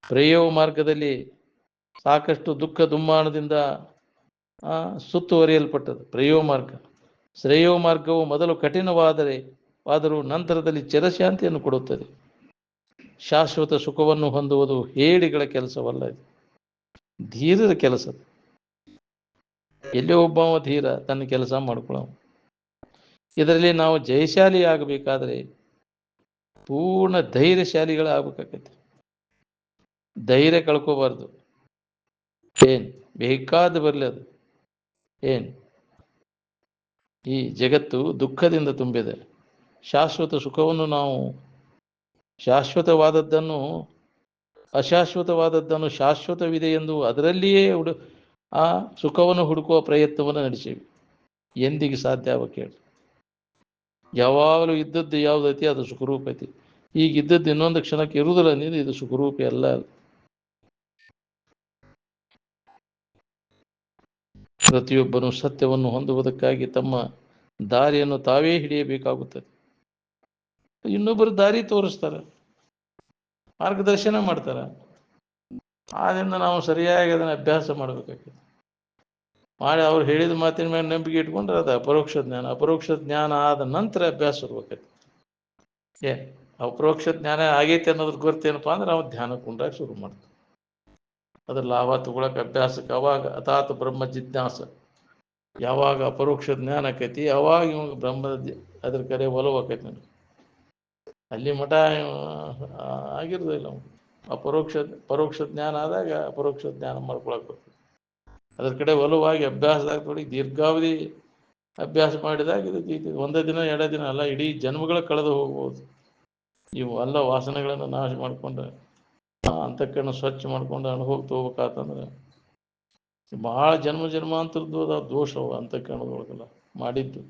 ಪ್ರೇಯೋ ಮಾರ್ಗದಲ್ಲಿ ಸಾಕಷ್ಟು ದುಃಖ ದುಮ್ಮಾನದಿಂದ ಸುತ್ತುವರಿಯಲ್ಪಟ್ಟದ್ದು ಪ್ರೇಯೋ ಮಾರ್ಗ. ಶ್ರೇಯೋ ಮಾರ್ಗವು ಮೊದಲು ಕಠಿಣವಾದರೂ ನಂತರದಲ್ಲಿ ಚಿರಶಾಂತಿಯನ್ನು ಕೊಡುತ್ತದೆ. ಶಾಶ್ವತ ಸುಖವನ್ನು ಹೊಂದುವುದು ಹೇಡಿಗಳ ಕೆಲಸವಲ್ಲ, ಇದು ಧೀರರ ಕೆಲಸ. ಎಲ್ಲೇ ಒಬ್ಬವ ಧೀರ ತನ್ನ ಕೆಲಸ ಮಾಡ್ಕೊಳ್ಳೋ. ಇದರಲ್ಲಿ ನಾವು ಜಯಶಾಲಿ ಆಗಬೇಕಾದ್ರೆ ಪೂರ್ಣ ಧೈರ್ಯಶಾಲಿಗಳಾಗಬೇಕಾಗತ್ತೆ. ಧೈರ್ಯ ಕಳ್ಕೋಬಾರ್ದು. ಏನು ಬೇಕಾದ ಬರಲಿ ಅದು. ಏನು ಈ ಜಗತ್ತು ದುಃಖದಿಂದ ತುಂಬಿದೆ. ಶಾಶ್ವತ ಸುಖವನ್ನು ನಾವು ಅಶಾಶ್ವತವಾದದ್ದನ್ನು ಶಾಶ್ವತವಿದೆ ಎಂದು ಅದರಲ್ಲಿಯೇ ಆ ಸುಖವನ್ನು ಹುಡುಕುವ ಪ್ರಯತ್ನವನ್ನು ನಡೆಸೀವಿ. ಎಂದಿಗೆ ಸಾಧ್ಯ ಆಗ ಕೇಳಿ? ಯಾವಾಗಲೂ ಇದ್ದದ್ದು ಯಾವುದೈತಿ ಅದು ಸುಖರೂಪೈತಿ. ಈಗ ಇದ್ದದ್ದು ಇನ್ನೊಂದು ಕ್ಷಣಕ್ಕೆ ಇರುವುದಿಲ್ಲ ನೀನು, ಇದು ಸುಖರೂಪಿ ಅಲ್ಲ. ಪ್ರತಿಯೊಬ್ಬನು ಸತ್ಯವನ್ನು ಹೊಂದುವುದಕ್ಕಾಗಿ ತಮ್ಮ ದಾರಿಯನ್ನು ತಾವೇ ಹಿಡಿಯಬೇಕಾಗುತ್ತದೆ. ಇನ್ನೊಬ್ಬರು ದಾರಿ ತೋರಿಸ್ತಾರೆ, ಮಾರ್ಗದರ್ಶನ ಮಾಡ್ತಾರೆ. ಆದ್ದರಿಂದ ನಾವು ಸರಿಯಾಗಿ ಅದನ್ನು ಅಭ್ಯಾಸ ಮಾಡಬೇಕಾಗ್ತದೆ. ಮಾಡಿ ಅವ್ರು ಹೇಳಿದ ಮಾತಿನ ಮೇಲೆ ನಂಬಿಕೆ ಇಟ್ಕೊಂಡ್ರೆ ಅದು ಅಪರೋಕ್ಷ ಜ್ಞಾನ. ಅಪರೋಕ್ಷ ಜ್ಞಾನ ಆದ ನಂತರ ಅಭ್ಯಾಸ ಇರ್ಬೇಕಾಯ್ತು. ಅಪರೋಕ್ಷ ಜ್ಞಾನ ಆಗೈತೆ ಅನ್ನೋದ್ರ ಗೊತ್ತೇನಪ್ಪ ಅಂದ್ರೆ ನಾವು ಧ್ಯಾನ ಕುಂಡಾಗ ಶುರು ಮಾಡ್ತೀವಿ. ಅದ್ರ ಲಾಭ ತಗೊಳಕ್ಕೆ ಅಭ್ಯಾಸಕ್ಕೆ ಅವಾಗ ಅಥಾತ್ ಬ್ರಹ್ಮ ಜಿಜ್ಞಾಸ ಯಾವಾಗ ಅಪರೋಕ್ಷ ಜ್ಞಾನ ಆಕೈತಿ ಅವಾಗ ಇವಾಗ ಬ್ರಹ್ಮದ ಅದ್ರ ಕಡೆ ಒಲವು ಆಕೈತಿ. ನನಗೆ ಅಲ್ಲಿ ಮಠ ಆಗಿರೋದಿಲ್ಲ. ಪರೋಕ್ಷ ಜ್ಞಾನ ಆದಾಗ ಅಪರೋಕ್ಷ ಜ್ಞಾನ ಮಾಡ್ಕೊಳಕ್ ಬರ್ತದೆ. ಅದ್ರ ಕಡೆ ಒಲವಾಗಿ ಅಭ್ಯಾಸದಾಗ ತೊಡಗಿ ದೀರ್ಘಾವಧಿ ಅಭ್ಯಾಸ ಮಾಡಿದಾಗ ಇದು ಒಂದೇ ದಿನ ಎರಡೇ ದಿನ ಅಲ್ಲ, ಇಡೀ ಜನ್ಮಗಳ ಕಳೆದು ಹೋಗ್ಬೋದು. ಇವು ಎಲ್ಲ ವಾಸನೆಗಳನ್ನು ನಾಶ ಮಾಡಿಕೊಂಡು ಅಂತಃಕರಣ ಸ್ವಚ್ಛ ಮಾಡ್ಕೊಂಡು ಅನುಭವ ತಗೋಬೇಕಾತಂದ್ರೆ ಭಾಳ ಜನ್ಮಾಂತರದ್ದು ಅದ ದೋಷವು ಅಂತಃಕರಣದೊಳಗೆಲ್ಲ ಮಾಡಿದ್ದು.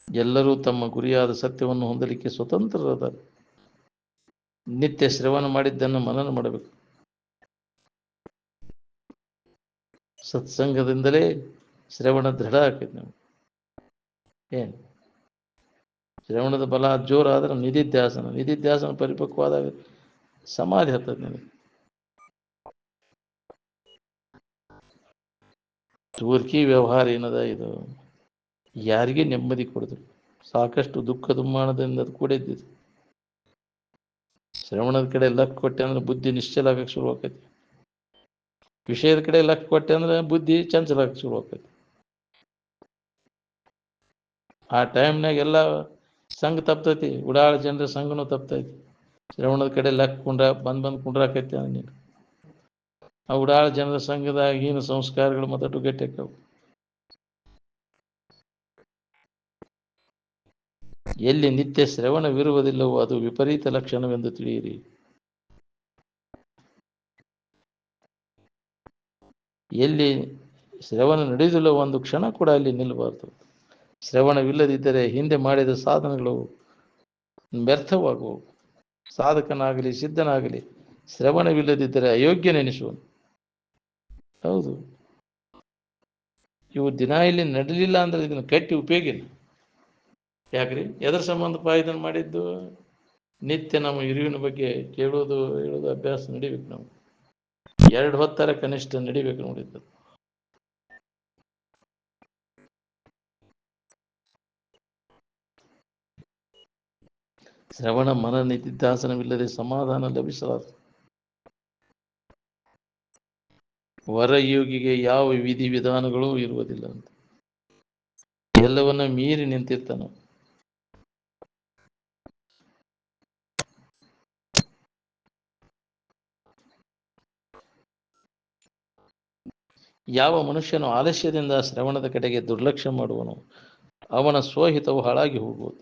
ಎಲ್ಲರೂ ತಮ್ಮ ಗುರಿಯಾದ ಸತ್ಯವನ್ನು ಹೊಂದಲಿಕ್ಕೆ ಸ್ವತಂತ್ರರಾದ ನಿತ್ಯ ಶ್ರವಣ ಮಾಡಿದ್ದನ್ನು ಮನನ ಮಾಡಬೇಕು. ಸತ್ಸಂಗದಿಂದಲೇ ಶ್ರವಣ ದೃಢ ಆಕೈತಿ. ನಾವು ಏನು ಶ್ರವಣದ ಬಲ ಜೋರಾದ್ರೆ ನಿಧಿಧ್ಯಾಸನ ಪರಿಪಕ್ವಾದಾಗ ಸಮಾಧಿ ಹತ್ತದ. ನನಗೆ ತೂರ್ಕಿ ವ್ಯವಹಾರ ಏನದ ಇದು ಯಾರಿಗೆ ನೆಮ್ಮದಿ ಕೊಡಿದ್ರು. ಸಾಕಷ್ಟು ದುಃಖ ದುಮ್ಮಾನದಿಂದ ಅದು ಕೂಡ ಇದ್ದಿದ್ದು. ಶ್ರವಣದ ಕಡೆ ಲಕ್ ಕೊಟ್ಟೆ ಅಂದ್ರೆ ಬುದ್ಧಿ ನಿಶ್ಚಲ ಆಗಕ್ಕೆ ಶುರು ಆಕೈತಿ. ವಿಷಯದ ಕಡೆ ಲಕ್ ಕೊಟ್ಟೆ ಅಂದ್ರೆ ಬುದ್ಧಿ ಚಂಚಲ ಆಗಕ್ಕೆ ಶುರು ಆಕೈತಿ. ಆ ಟೈಮ್ನಾಗ ಎಲ್ಲ ಸಂಘ ತಪ್ತೈತಿ, ಉಡಾಳ ಜನರ ಸಂಘನೂ ತಪ್ತೈತಿ. ಶ್ರವಣದ ಕಡೆ ಲೆಕ್ಕ ಬಂದು ಕುಂಡ್ರಾಕೈತಿ ನೀನು. ಆ ಉಡಾಳ ಜನರ ಸಂಘದಾಗ ಏನು ಸಂಸ್ಕಾರಗಳು ಮತ್ತಟ್ಟು ಗಟ್ಟಿಯಾಕವು. ಎಲ್ಲಿ ನಿತ್ಯ ಶ್ರವಣವಿರುವುದಿಲ್ಲವೋ ಅದು ವಿಪರೀತ ಲಕ್ಷಣವೆಂದು ತಿಳಿಯಿರಿ. ಎಲ್ಲಿ ಶ್ರವಣ ನಡೆಯುವುದಿಲ್ಲ ಒಂದು ಕ್ಷಣ ಕೂಡ ಅಲ್ಲಿ ನಿಲ್ಲಬಾರದು. ಶ್ರವಣವಿಲ್ಲದಿದ್ದರೆ ಹಿಂದೆ ಮಾಡಿದ ಸಾಧನಗಳು ವ್ಯರ್ಥವಾಗುವು. ಸಾಧಕನಾಗಲಿ ಸಿದ್ಧನಾಗಲಿ ಶ್ರವಣವಿಲ್ಲದಿದ್ದರೆ ಅಯೋಗ್ಯನೆನಿಸುವನು. ಹೌದು, ಇವು ದಿನ ಇಲ್ಲಿ ನಡಲಿಲ್ಲ ಅಂದ್ರೆ ಇದನ್ನು ಕಟ್ಟಿ ಉಪಯೋಗ ಇಲ್ಲ. ಯಾಕ್ರಿ, ಎದರ ಸಂಬಂಧಪ ಇದನ್ನು ಮಾಡಿದ್ದು? ನಿತ್ಯ ನಮ್ಮ ಹಿರಿವಿನ ಬಗ್ಗೆ ಕೇಳೋದು ಹೇಳೋದು ಅಭ್ಯಾಸ ನಡಿಬೇಕು. ನಾವು 2 ಹೊತ್ತರ ಕನಿಷ್ಠ ನಡಿಬೇಕು ನೋಡಿದ್ದು. ಶ್ರವಣ ಮನ ನಿಧಿಧ್ಯಾಸನವಿಲ್ಲದೆ ಸಮಾಧಾನ ಲಭಿಸಲಾರದು. ವರಯೋಗಿಗೆ ಯಾವ ವಿಧಿ ವಿಧಾನಗಳೂ ಇರುವುದಿಲ್ಲ ಅಂತ, ಎಲ್ಲವನ್ನ ಮೀರಿ ನಿಂತಿರ್ತಾನ. ಯಾವ ಮನುಷ್ಯನು ಆಲಸ್ಯದಿಂದ ಶ್ರವಣದ ಕಡೆಗೆ ದುರ್ಲಕ್ಷ್ಯ ಮಾಡುವನು ಅವನ ಸ್ವಹಿತವು ಹಾಳಾಗಿ ಹೋಗುವುದು.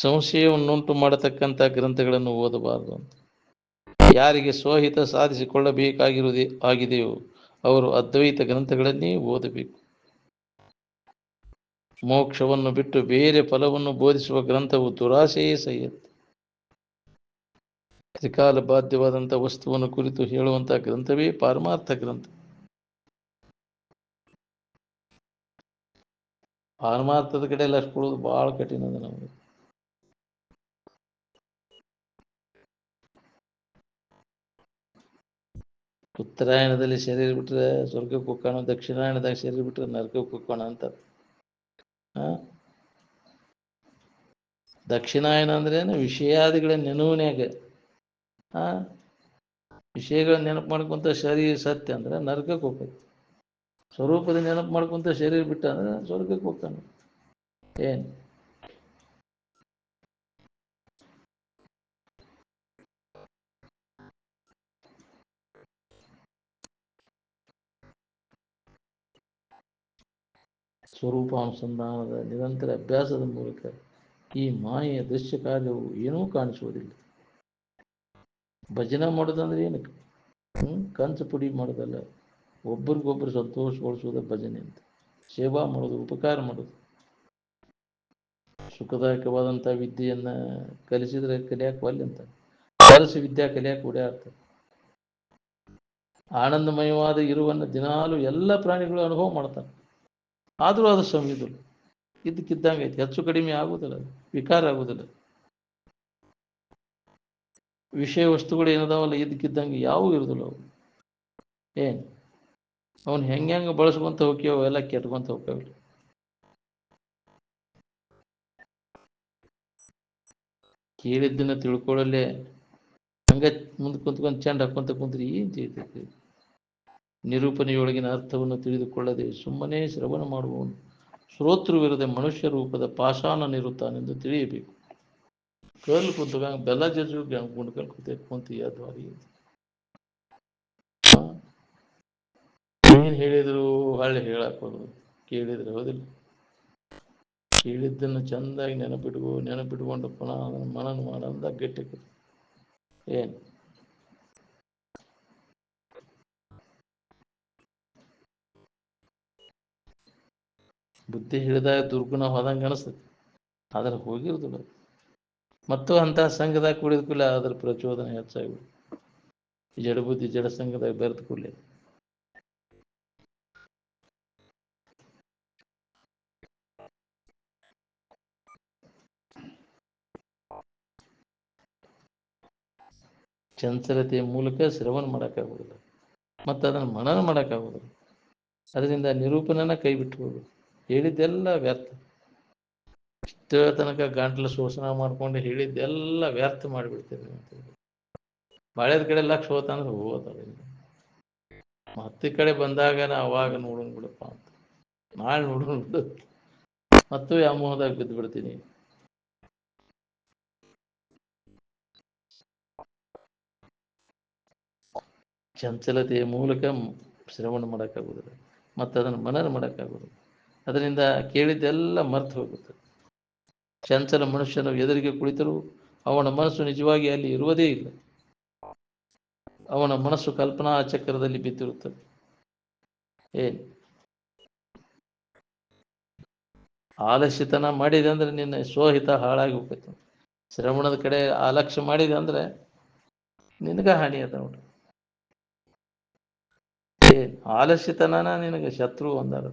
ಸಂಶಯವನ್ನುಂಟು ಮಾಡತಕ್ಕಂಥ ಗ್ರಂಥಗಳನ್ನು ಓದಬಾರದು ಅಂತ. ಯಾರಿಗೆ ಸ್ವಹಿತ ಆಗಿದೆಯೋ ಅವರು ಅದ್ವೈತ ಗ್ರಂಥಗಳನ್ನೇ ಓದಬೇಕು. ಮೋಕ್ಷವನ್ನು ಬಿಟ್ಟು ಬೇರೆ ಫಲವನ್ನು ಬೋಧಿಸುವ ಗ್ರಂಥವು ದುರಾಸೆಯೇ ಸಹಿತ. ತ್ರಿಕಾಲ ಬಾಧ್ಯವಾದಂಥ ವಸ್ತುವನ್ನು ಕುರಿತು ಹೇಳುವಂಥ ಗ್ರಂಥವೇ ಪಾರಮಾರ್ಥ ಗ್ರಂಥ. ಪಾರಮಾರ್ಥದ ಕಡೆ ಎಲ್ಲ ಕೊಡೋದು ಬಹಳ ಕಠಿಣ ಅದ ನಮಗೆ. ಉತ್ತರಾಯಣದಲ್ಲಿ ಶರೀರ ಬಿಟ್ಟರೆ ಸ್ವರ್ಗಕ್ಕೆ ಹೋಗೋಣ, ದಕ್ಷಿಣಾಯಣದಾಗ ಶರೀರ ಬಿಟ್ಟರೆ ನರಕಕ್ಕೆ ಹೋಗೋಣ ಅಂತ. ದಕ್ಷಿಣಾಯನ ಅಂದ್ರೇನು? ವಿಷಯಾದಿಗಳ ನೆನವಿನ್ಯಾಗ ವಿಷಯಗಳ ನೆನಪು ಮಾಡ್ಕೊಂತ ಶರೀರ ಸತ್ಯ ಅಂದ್ರೆ ನರಕಕ್ಕೆ ಹೋಗ್ತೈತಿ. ಸ್ವರೂಪದ ನೆನಪು ಮಾಡ್ಕೊಂತ ಶರೀರ ಬಿಟ್ಟ ಅಂದ್ರೆ ಸ್ವರ್ಗಕ್ಕೆ ಹೋಗ್ತಾನೆ. ಏನು ಸ್ವರೂಪಾನುಸಂಧಾನದ ನಿರಂತರ ಅಭ್ಯಾಸದ ಮೂಲಕ ಈ ಮಾಯೆಯ ದೃಶ್ಯ ಕಾರ್ಯವು ಏನೂ ಕಾಣಿಸುವುದಿಲ್ಲ. ಭಜನೆ ಮಾಡೋದಂದ್ರೆ ಏನಕ್ಕೆ? ಕಂಚು ಪುಡಿ ಮಾಡೋದಲ್ಲ, ಒಬ್ರಿಗೊಬ್ರು ಸಂತೋಷಗೊಳಿಸೋದ ಭಜನೆ ಅಂತ. ಸೇವಾ ಮಾಡೋದು, ಉಪಕಾರ ಮಾಡೋದು. ಸುಖದಾಯಕವಾದಂಥ ವಿದ್ಯೆಯನ್ನು ಕಲಿಸಿದ್ರೆ ಕಲಿಯಾಕೆ ಒಲ್ಲೆ ಅಂತ, ಕಲಿಸಿ ವಿದ್ಯಾ ಕಲಿಯಾಕೆ ಓಡಾಡ್ತಾರೆ. ಆನಂದಮಯವಾದ ಇರುವನ್ನು ದಿನಾಲು ಎಲ್ಲ ಪ್ರಾಣಿಗಳು ಅನುಭವ ಮಾಡ್ತಾನೆ. ಆದರೂ ಅದು ಸಂವಿದಿಲ್ಲ, ಇದ್ದಕ್ಕಿದ್ದಂಗೆ ಐತಿ. ಹೆಚ್ಚು ಕಡಿಮೆ ಆಗುವುದಿಲ್ಲ, ವಿಕಾರ ಆಗುವುದಿಲ್ಲ. ವಿಷಯ ವಸ್ತುಗಳು ಏನದಾವಲ್ಲ ಇದ್ದಕ್ಕಿದ್ದಂಗೆ ಯಾವೂ ಇರುವುದಿಲ್ಲ. ಅವು ಏನು ಅವನು ಹೆಂಗೆ ಬಳಸ್ಕೊಂತ ಹೋಗ್ಯೋ ಅವೆಲ್ಲ ಕೆಟ್ಕೊಂತ ಹೋಗ್ತಾವಿಲ್ಲ. ಕೇಳಿದ್ದನ್ನ ತಿಳ್ಕೊಳ್ಳಲೆ ಹಂಗೆ ಮುಂದೆ ಕುಂತ್ಕೊಂಡು ಚೆಂಡ ಹಾಕೊಂತ ಕುಂತ್ರಿ ಏನು ತಿಳಿತೈತಿ? ನಿರೂಪಣೆಯೊಳಗಿನ ಅರ್ಥವನ್ನು ತಿಳಿದುಕೊಳ್ಳದೆ ಸುಮ್ಮನೆ ಶ್ರವಣ ಮಾಡುವವನು ಶ್ರೋತೃವಿರದೆ ಮನುಷ್ಯ ರೂಪದ ಪಾಷಾಣ ನಿರುತ್ತಾನೆಂದು ತಿಳಿಯಬೇಕು. ಕಲ್ಲು ಕುಂತಾಗ ಬೆಲ್ಲ ಜಜ್ಜು ಗುಂಡ್ಕಲ್ ಕುಂತಿ ಅದ್ವಾರಿ ಏನು ಹೇಳಿದ್ರು ಹಳ್ಳಿ ಹೇಳಾಕೋದು. ಕೇಳಿದ್ರೆ ಹೌದಿಲ್ಲ, ಕೇಳಿದ್ದನ್ನು ಚೆಂದಾಗಿ ನೆನಪಿಟ್ಕೊಂಡು ಪುನಃ ಅದನ್ನು ಮನನ ಮಾಡಂದ ಗಟ್ಟಿ. ಏನು ಬುದ್ಧಿ ಹಿಡಿದಾಗ ದುರ್ಗುಣ ಹೋದಂಗೆ ಅನಿಸ್ತದೆ, ಆದ್ರೆ ಹೋಗಿರುದಿಲ್ಲ. ಮತ್ತು ಅಂಥ ಸಂಘದಾಗ ಕುಡಿದ ಕೂಡಲೇ ಅದ್ರ ಪ್ರಚೋದನೆ ಹೆಚ್ಚಾಗಿ ಜಡ ಬುದ್ಧಿ ಜಡ ಸಂಘದಾಗ ಬೆರೆತ ಕೂಡಲೇ ಚಂಚಲತೆಯ ಮೂಲಕ ಶ್ರವಣ ಮಾಡೋಕ್ಕಾಗೋದಿಲ್ಲ, ಮತ್ತು ಅದನ್ನು ಮನನ ಮಾಡೋಕ್ಕಾಗೋದಿಲ್ಲ. ಅದರಿಂದ ನಿರೂಪಣೆನ ಕೈ ಬಿಟ್ಬೋದು. ಹೇಳಿದ್ದೆಲ್ಲ ವ್ಯರ್ಥ. ಇಷ್ಟ ತನಕ ಗಂಟ್ಲು ಶೋಷಣ ಮಾಡ್ಕೊಂಡು ಹೇಳಿದ್ದೆಲ್ಲ ವ್ಯರ್ಥ ಮಾಡಿಬಿಡ್ತೇವೆ ಅಂತ. ಬಾಳೆದ ಕಡೆ ಲಕ್ಷ ಹೋತಂದ್ರೆ ಹೋಗ್ತಾರೆ. ಮತ್ತೆ ಕಡೆ ಬಂದಾಗ ನಾ ಅವಾಗ ನೋಡೋಣ ಬಿಡಪ್ಪ ಅಂತ, ನಾಳೆ ನೋಡೋಣ ಬಿಡು. ಮತ್ತು ವ್ಯಾಮೋಹದಾಗ ಬಿದ್ದು ಬಿಡ್ತೀನಿ. ಚಂಚಲತೆಯ ಮೂಲಕ ಶ್ರವಣ ಮಾಡೋಕ್ಕಾಗೋದಿಲ್ಲ, ಮತ್ತು ಅದನ್ನು ಮನನ ಮಾಡೋಕ್ಕಾಗೋದಿಲ್ಲ. ಅದರಿಂದ ಕೇಳಿದ್ದೆಲ್ಲ ಮರ್ತು ಹೋಗುತ್ತೆ. ಚಂಚಲ ಮನುಷ್ಯನ ಎದುರಿಗೆ ಕುಳಿತರೂ ಅವನ ಮನಸ್ಸು ನಿಜವಾಗಿ ಅಲ್ಲಿ ಇರುವುದೇ ಇಲ್ಲ. ಅವನ ಮನಸ್ಸು ಕಲ್ಪನಾ ಚಕ್ರದಲ್ಲಿ ಬಿದ್ದಿರುತ್ತದೆ. ಏನು ಆಲಸ್ಯತನ ಮಾಡಿದೆ ಅಂದರೆ ನಿನ್ನ ಸ್ವಹಿತ ಹಾಳಾಗಿ ಹೋಗ್ತೈತೆ. ಶ್ರವಣದ ಕಡೆ ಆಲಕ್ಷ್ಯ ಮಾಡಿದೆ ಅಂದರೆ ನಿನಗೆ ಹಾನಿ ಅದ ನೋಡ್ರಿ. ಆಲಸ್ಯತನ ನಿನಗೆ ಶತ್ರು ಅಂದಾರ.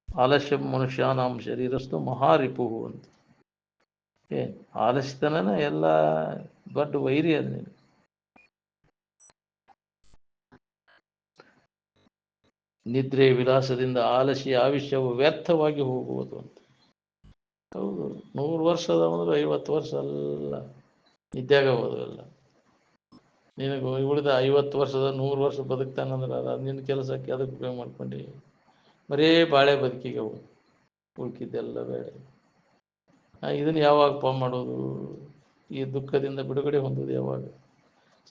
ಆಲಸ್ಯ ಮನುಷ್ಯಾನಾಂ ಶರೀರಸ್ತು ಮಹಾರಿಪುಹು ಅಂತ. ಆಲಸ್ಯತನ ಎಲ್ಲ ದೊಡ್ಡ ವೈರಿ ಅದು ನೀನು. ನಿದ್ರೆ ವಿಲಾಸದಿಂದ ಆಲಸ್ಯ ಆಯುಷ್ಯವು ವ್ಯರ್ಥವಾಗಿ ಹೋಗುವುದು ಅಂತ. ಹೌದು, 100 ವರ್ಷದ ಅಂದ್ರೆ 50 ವರ್ಷ ಅಲ್ಲ ನಿದ್ಯಾಗ ಹೋದಲ್ಲ. ನಿನಗೆ ಉಳಿದ 50 ವರ್ಷದ 100 ವರ್ಷ ಬದುಕ್ತಾನಂದ್ರೆ ಅದು ನಿನ್ನ ಕೆಲಸಕ್ಕೆ ಅದಕ್ಕೆ ಉಪಯೋಗ ಮಾಡ್ಕೊಂಡು ಬರೇ ಬಾಳೆ ಬದುಕಿಗೆ ಅವು ಉಳ್ಕಿದ್ದೆಲ್ಲ ಬೇಡ. ಇದನ್ನು ಯಾವಾಗಪ್ಪ ಮಾಡೋದು? ಈ ದುಃಖದಿಂದ ಬಿಡುಗಡೆ ಹೊಂದೋದು ಯಾವಾಗ?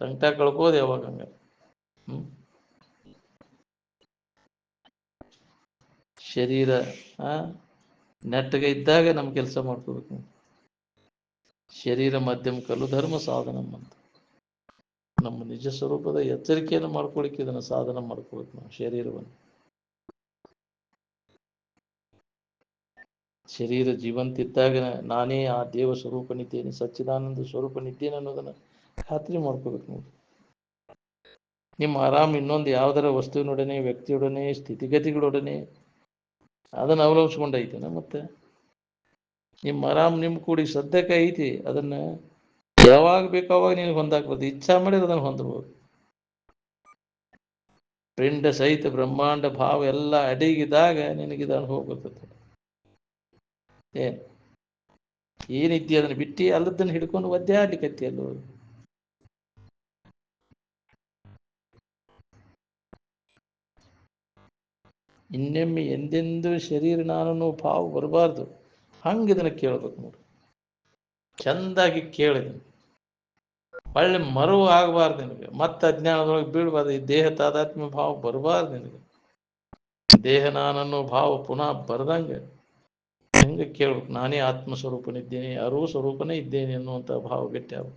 ಸಂಕಟ ಕಳ್ಕೋದು ಯಾವಾಗ? ಹಂಗೆ ಶರೀರ ನೆಟ್ಟಗೆ ಇದ್ದಾಗ ನಮ್ಮ ಕೆಲಸ ಮಾಡ್ಕೋಬೇಕು. ಶರೀರ ಮಧ್ಯಮ ಕಲ್ಲು ಧರ್ಮ ಸಾಧನ ಅಂತ. ನಮ್ಮ ನಿಜ ಸ್ವರೂಪದ ಎಚ್ಚರಿಕೆಯನ್ನು ಮಾಡ್ಕೊಳಿಕ್ಕೆ ಇದನ್ನು ಸಾಧನ ಮಾಡ್ಕೋಬೇಕು ನಾವು ಶರೀರವನ್ನು. ಶರೀರ ಜೀವಂತಿದ್ದಾಗ ನಾನೇ ಆ ದೇವ ಸ್ವರೂಪನಿದ್ದೇನೆ, ಸಚ್ಚಿದಾನಂದ ಸ್ವರೂಪನಿದ್ದೇನೆ ಅನ್ನೋದನ್ನು ಖಾತ್ರಿ ಮಾಡ್ಕೋಬೇಕು ನೋಡಿ. ನಿಮ್ಮ ಆರಾಮ್ ಇನ್ನೊಂದು ಯಾವುದರ ವಸ್ತುವಿನೊಡನೆ, ವ್ಯಕ್ತಿಯೊಡನೆ, ಸ್ಥಿತಿಗತಿಗಳೊಡನೆ ಅದನ್ನು ಅವಲಂಬಿಸ್ಕೊಂಡೈತೇನೆ. ಮತ್ತೆ ನಿಮ್ಮ ಆರಾಮ್ ನಿಮ್ಮ ಕೂಡಿ ಸದ್ಯಕ್ಕೆ ಐತಿ, ಅದನ್ನು ಯಾವಾಗ ಬೇಕು ಅವಾಗ ನೀನು ಹೊಂದಾಕ್ಬೋದು. ಇಚ್ಛಾ ಮಾಡಿದ್ರೆ ಅದನ್ನು ಹೊಂದಬಹುದು. ಪಿಂಡ ಸಹಿತ ಬ್ರಹ್ಮಾಂಡ ಭಾವ ಎಲ್ಲ ಅಡಗಿದಾಗ ನಿನಗಿದ ಅನುಭವ ಬರ್ತದೆ. ಏನಿದ್ದಿ ಅದನ್ನು ಬಿಟ್ಟು ಅಲ್ಲದನ್ನು ಹಿಡ್ಕೊಂಡು ಒದ್ದಾಡ್ಲಿಕ್ಕತ್ತಿ ಅಲ್ಲೋ. ಇನ್ನೊಮ್ಮೆ ಎಂದೆಂದೂ ಶರೀರ ನಾನು ಭಾವ ಬರಬಾರ್ದು. ಹಂಗೆ ಇದನ್ನು ಕೇಳ್ಬೇಕು ನೋಡಿ, ಚಂದಾಗಿ ಕೇಳಿದನು. ಒಳ್ಳೆ ಮರುವು ಆಗಬಾರ್ದು ನಿನಗೆ, ಮತ್ತೆ ಅಜ್ಞಾನದೊಳಗೆ ಬೀಳ್ಬಾರ್ದು. ಈ ದೇಹ ತಾದಾತ್ಮ್ಯ ಭಾವ ಬರಬಾರ್ದು ನಿನಗೆ. ದೇಹ ನಾನನ್ನೋ ಭಾವ ಪುನಃ ಬರದಂಗೆ ಹೆಂಗೆ ಕೇಳ್ಬೇಕು, ನಾನೇ ಆತ್ಮಸ್ವರೂಪನಿದ್ದೇನೆ, ಅರಿವು ಸ್ವರೂಪನೇ ಇದ್ದೇನೆ ಅನ್ನುವಂಥ ಭಾವ ಗಟ್ಟಿ ಆಗ.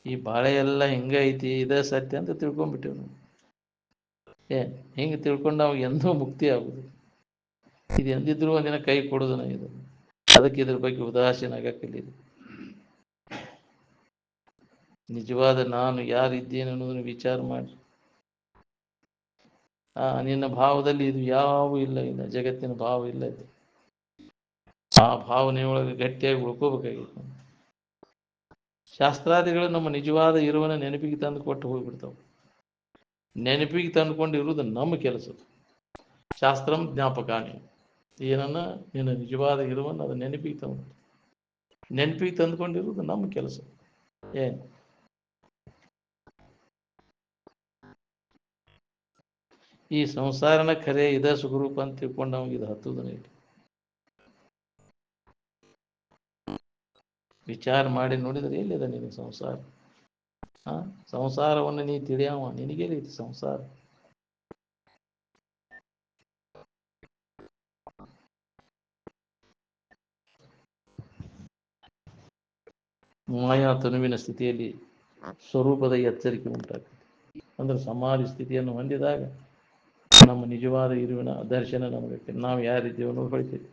ಈ ಬಾಳೆ ಎಲ್ಲ ಹಿಂಗೈತಿ, ಇದೇ ಸತ್ಯ ಅಂತ ತಿಳ್ಕೊಂಡ್ಬಿಟ್ಟೇವ್ ನಾವು. ಹಿಂಗೆ ತಿಳ್ಕೊಂಡು ನಾವು ಎಂದೂ ಮುಕ್ತಿ ಆಗುದು. ಇದು ಎಂದಿದ್ರು ಒಂದಿನ ಕೈ ಕೊಡೋದನ ಇದು. ಅದಕ್ಕೆ ಇದ್ರ ಬಗ್ಗೆ ಉದಾಸೀನ ಆಗಕ್ಕಿಲ್ಲ. ನಿಜವಾದ ನಾನು ಯಾರಿದ್ದೇನೆ ಅನ್ನೋದನ್ನು ವಿಚಾರ ಮಾಡಿ. ನಿನ್ನ ಭಾವದಲ್ಲಿ ಇದು ಯಾವ ಇಲ್ಲ, ಜಗತ್ತಿನ ಭಾವ ಇಲ್ಲ. ಇದು ಆ ಭಾವನೆಯೊಳಗೆ ಗಟ್ಟಿಯಾಗಿ ಉಳ್ಕೋಬೇಕಾಗಿತ್ತು. ಶಾಸ್ತ್ರಾದಿಗಳು ನಮ್ಮ ನಿಜವಾದ ಇರುವನ್ನ ನೆನಪಿಗೆ ತಂದು ಕೊಟ್ಟು ಹೋಗ್ಬಿಡ್ತಾವೆ. ನೆನಪಿಗೆ ತಂದುಕೊಂಡು ಇರುವುದು ನಮ್ಮ ಕೆಲಸ. ಶಾಸ್ತ್ರಂ ಜ್ಞಾಪಕಾನಿ, ಏನನ್ನ ನಿನ್ನ ನಿಜವಾದ ಇರುವನ್ನು ಅದು ನೆನಪಿಗೆ ತಂದುಕೊಂಡಿರುವುದು ನಮ್ಮ ಕೆಲಸ. ಈ ಸಂಸಾರನ ಖರೆ ಇದ ಸುಖರೂಪ ಅಂತ ತಿಳ್ಕೊಂಡು ನಮಗೆ ಇದು ಹತ್ತುದನ್ನ ಇಟ್ಟು ವಿಚಾರ ಮಾಡಿ ನೋಡಿದ್ರೆ ಎಲ್ಲಿದೆ ನಿನಗೆ ಸಂಸಾರ? ಸಂಸಾರವನ್ನು ನೀ ತಿಳಿಯವ, ನಿನಗೇನೈತಿ ಸಂಸಾರ? ಮಾಯಾ ತನುವಿನ ಸ್ಥಿತಿಯಲ್ಲಿ ಸ್ವರೂಪದ ಎಚ್ಚರಿಕೆ ಉಂಟಾಗ್ತದೆ. ಅಂದ್ರೆ ಸಮಾಧಿ ಸ್ಥಿತಿಯನ್ನು ಹೊಂದಿದಾಗ ನಮ್ಮ ನಿಜವಾದ ಇರುವಿನ ದರ್ಶನ ನಮಗೆ, ನಾವು ಯಾರಿದ್ದೇವೆ ಅನ್ನೋದು ಹೊಳಿತೀವಿ.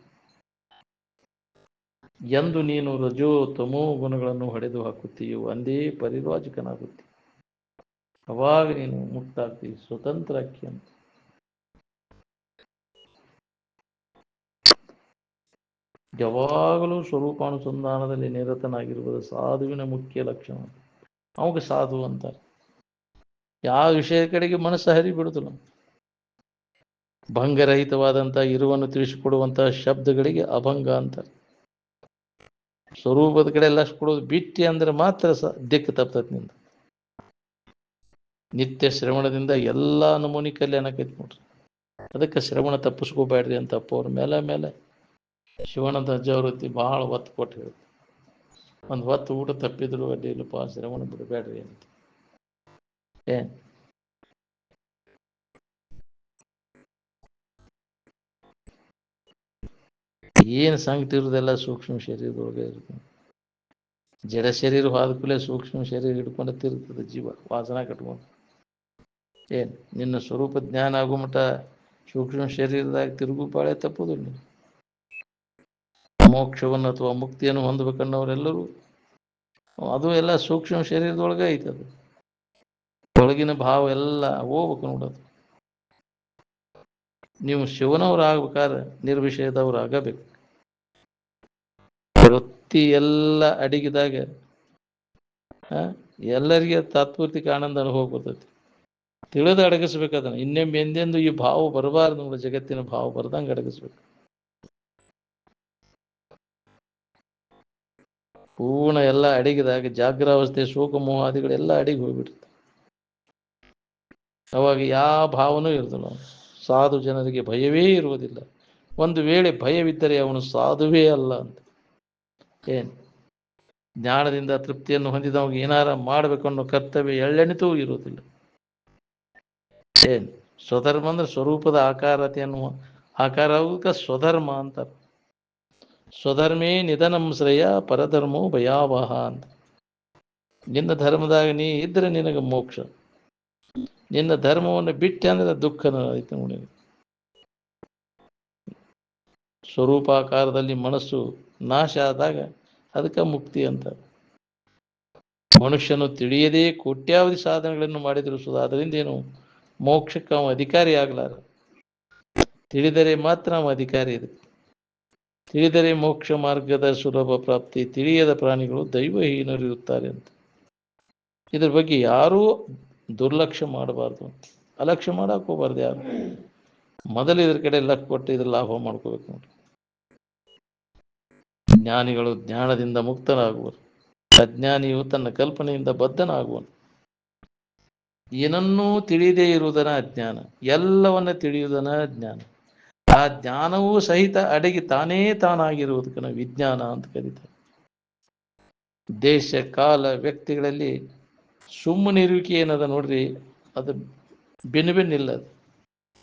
ಎಂದು ನೀನು ರಜೋ ತಮೋ ಗುಣಗಳನ್ನು ಹೊಡೆದು ಹಾಕುತ್ತೀಯೋ ಅಂದೇ ಪರಿರಾಜಕನಾಗುತ್ತಿ. ಅವಾಗ ನೀನು ಮುಕ್ತ ಆಗ್ತೀವಿ, ಸ್ವತಂತ್ರ ಅಕ್ಕಿ ಅಂತ. ಯಾವಾಗಲೂ ಸ್ವರೂಪಾನುಸಂಧಾನದಲ್ಲಿ ನಿರತನಾಗಿರುವುದು ಸಾಧುವಿನ ಮುಖ್ಯ ಲಕ್ಷಣ. ಅವಾಗ ಸಾಧು ಅಂತಾರೆ. ಯಾವ ವಿಷಯ ಕಡೆಗೆ ಮನಸ್ಸು ಹರಿಬಿಡುದಿಲ್ಲ. ಭಂಗರಹಿತವಾದಂಥ ಇರುವನ್ನು ತಿಳಿಸಿಕೊಡುವಂತಹ ಶಬ್ದಗಳಿಗೆ ಅಭಂಗ ಅಂತಾರೆ. ಸ್ವರೂಪದ ಕಡೆ ಲಕ್ಷ ಕೊಡೋದು ಬಿಟ್ಟಿ ಅಂದ್ರೆ ಮಾತ್ರ ದಿಕ್ಕು ತಪ್ತೈತಿ ನಿಂದ. ನಿತ್ಯ ಶ್ರವಣದಿಂದ ಎಲ್ಲ ನಮೂನಿ ಕಲ್ಯಾಣ ಆಕೈತಿ ನೋಡ್ರಿ. ಅದಕ್ಕೆ ಶ್ರವಣ ತಪ್ಪಿಸ್ಕೋಬೇಡ್ರಿ ಅಂತ ಅಪ್ಪ ಅವ್ರ ಮೇಲೆ ಶಿವನದ ಅಜ್ಜಾವೃತ್ತಿ ಭಾಳ ಒತ್ತು ಕೊಟ್ಟು ಹೇಳಿ, ಒಂದು ಹೊತ್ತು ಊಟ ತಪ್ಪಿದ್ರು ಅಡ್ಡಿ ಇಲ್ಲಪ್ಪ, ಶ್ರವಣ ಬಿಡಬೇಡ್ರಿ ಅಂತ. ಏನು ಏನು ಸಂಕಟ ಇರೋದೆಲ್ಲ ಸೂಕ್ಷ್ಮ ಶರೀರದೊಳಗೆ ಇರ್ತದೆ. ಜಡ ಶರೀರ ಹೋದ ಕೂಡಲೇ ಸೂಕ್ಷ್ಮ ಶರೀರ ಹಿಡ್ಕೊಂಡು ತಿರುಗ್ತದೆ ಜೀವ ವಾಸನ ಕಟ್ಕೊಂಡು. ಏನು ನಿನ್ನ ಸ್ವರೂಪ ಜ್ಞಾನ ಆಗೋ ಮಟ್ಟ ಸೂಕ್ಷ್ಮ ಶರೀರದಾಗ ತಿರುಗು ಪಾಳೆ ತಪ್ಪುದಿಲ್ಲ. ಮೋಕ್ಷವನ್ನು ಅಥವಾ ಮುಕ್ತಿಯನ್ನು ಹೊಂದಬೇಕನ್ನೋರೆಲ್ಲರೂ ಅದು ಎಲ್ಲ ಸೂಕ್ಷ್ಮ ಶರೀರದೊಳಗೆ ಐತದು. ಒಳಗಿನ ಭಾವ ಎಲ್ಲ ಹೋಗ್ಬೇಕು ನೋಡೋದು. ನೀವು ಶಿವನವ್ರು ಆಗ್ಬೇಕಾದ್ರೆ ನಿರ್ವಿಷಯದವ್ರು ಆಗಬೇಕು. ವೃತ್ತಿ ಎಲ್ಲ ಅಡಿಗಿದಾಗ ಎಲ್ಲರಿಗೆ ತಾತ್ಪೂರ್ತಿಕ ಆನಂದ ಅನುಭವ ಬರ್ತೈತಿ. ತಿಳಿದು ಅಡಗಿಸ್ಬೇಕು ಅದನ್ನು. ಇನ್ನೊಮ್ಮೆ ಎಂದೆಂದು ಈ ಭಾವ ಬರಬಾರ್ದು ನೋಡಿ, ಜಗತ್ತಿನ ಭಾವ ಬರ್ದಂಗೆ ಅಡಗಿಸ್ಬೇಕು. ಪೂರ್ಣ ಎಲ್ಲ ಅಡಿಗಿದಾಗ ಜಾಗ್ರಾವಸ್ಥೆ ಶೋಕ ಮೋಹಾದಿಗಳೆಲ್ಲ ಅಡಿಗೆ ಹೋಗ್ಬಿಡ್ತದೆ. ಅವಾಗ ಯಾವ ಭಾವನೂ ಇರೋದಿಲ್ಲ. ಸಾಧು ಜನರಿಗೆ ಭಯವೇ ಇರುವುದಿಲ್ಲ. ಒಂದು ವೇಳೆ ಭಯವಿದ್ದರೆ ಅವನು ಸಾಧುವೇ ಅಲ್ಲ ಅಂತ. ಏನು ಜ್ಞಾನದಿಂದ ತೃಪ್ತಿಯನ್ನು ಹೊಂದಿದವಾಗ ಏನಾರ ಮಾಡಬೇಕನ್ನೋ ಕರ್ತವ್ಯ ಎಳ್ಳೆಣಿತೂ ಇರುವುದಿಲ್ಲ. ಏನು ಸ್ವಧರ್ಮ ಅಂದ್ರೆ ಸ್ವರೂಪದ ಆಕಾರತೆ ಅನ್ನುವ ಆಕಾರ ಆಗೋದಕ್ಕೆ ಸ್ವಧರ್ಮ ಅಂತಾರೆ. ಸ್ವಧರ್ಮೇ ನಿಧನಂ ಶ್ರೇಯ ಪರಧರ್ಮೋ ಭಯಾವಹ ಅಂತ. ನಿನ್ನ ಧರ್ಮದಾಗ ನೀ ಇದ್ರೆ ನಿನಗೆ ಮೋಕ್ಷ. ನಿನ್ನ ಧರ್ಮವನ್ನು ಬಿಟ್ಟೆ ಅಂದ್ರೆ ದುಃಖನ ಐತೆ ನೋಡಿ. ಸ್ವರೂಪಾಕಾರದಲ್ಲಿ ಮನಸ್ಸು ನಾಶ ಆದಾಗ ಅದಕ್ಕೆ ಮುಕ್ತಿ ಅಂತ. ಮನುಷ್ಯನು ತಿಳಿಯದೇ ಕೋಟ್ಯಾವಧಿ ಸಾಧನೆಗಳನ್ನು ಮಾಡಿದರೂ ಸುಧಾ ಅದರಿಂದ ಏನು ಮೋಕ್ಷಕ್ಕೆ ಅವ ಅಧಿಕಾರಿ ಆಗಲಾರ. ತಿಳಿದರೆ ಮಾತ್ರ ಅವ ಅಧಿಕಾರಿ ಇದೆ. ತಿಳಿದರೆ ಮೋಕ್ಷ ಮಾರ್ಗದ ಸುಲಭ ಪ್ರಾಪ್ತಿ. ತಿಳಿಯದ ಪ್ರಾಣಿಗಳು ದೈವಹೀನರು ಇರುತ್ತಾರೆ ಅಂತ. ಇದ್ರ ಬಗ್ಗೆ ಯಾರೂ ದುರ್ಲಕ್ಷ್ಯ ಮಾಡಬಾರ್ದು, ಅಲಕ್ಷ್ಯ ಮಾಡಕ್ಕೆ ಹೋಗ್ಬಾರ್ದು ಯಾರು. ಮೊದಲು ಇದ್ರ ಕಡೆ ಲಕ್ಷ್ಯ ಕೊಟ್ಟು ಇದ್ರ ಲಾಭ ಮಾಡ್ಕೋಬೇಕು ನೋಡಿ. ಜ್ಞಾನಿಗಳು ಜ್ಞಾನದಿಂದ ಮುಕ್ತನಾಗುವರು, ಅಜ್ಞಾನಿಯು ತನ್ನ ಕಲ್ಪನೆಯಿಂದ ಬದ್ಧನಾಗುವನು. ಏನನ್ನೂ ತಿಳಿಯದೇ ಇರುವುದನ್ನ ಅಜ್ಞಾನ, ಎಲ್ಲವನ್ನ ತಿಳಿಯುವುದನ್ನ ಜ್ಞಾನ. ಆ ಜ್ಞಾನವೂ ಸಹಿತ ಅಡಗಿ ತಾನೇ ತಾನಾಗಿರುವುದಕ್ಕೆ ವಿಜ್ಞಾನ ಅಂತ ಕರೀತಾರೆ. ದೇಶ ಕಾಲ ವ್ಯಕ್ತಿಗಳಲ್ಲಿ ಸುಮ್ಮನಿರುವಿಕೆ ಏನದ ನೋಡ್ರಿ, ಅದು ಭಿನ್ನ ಅದು.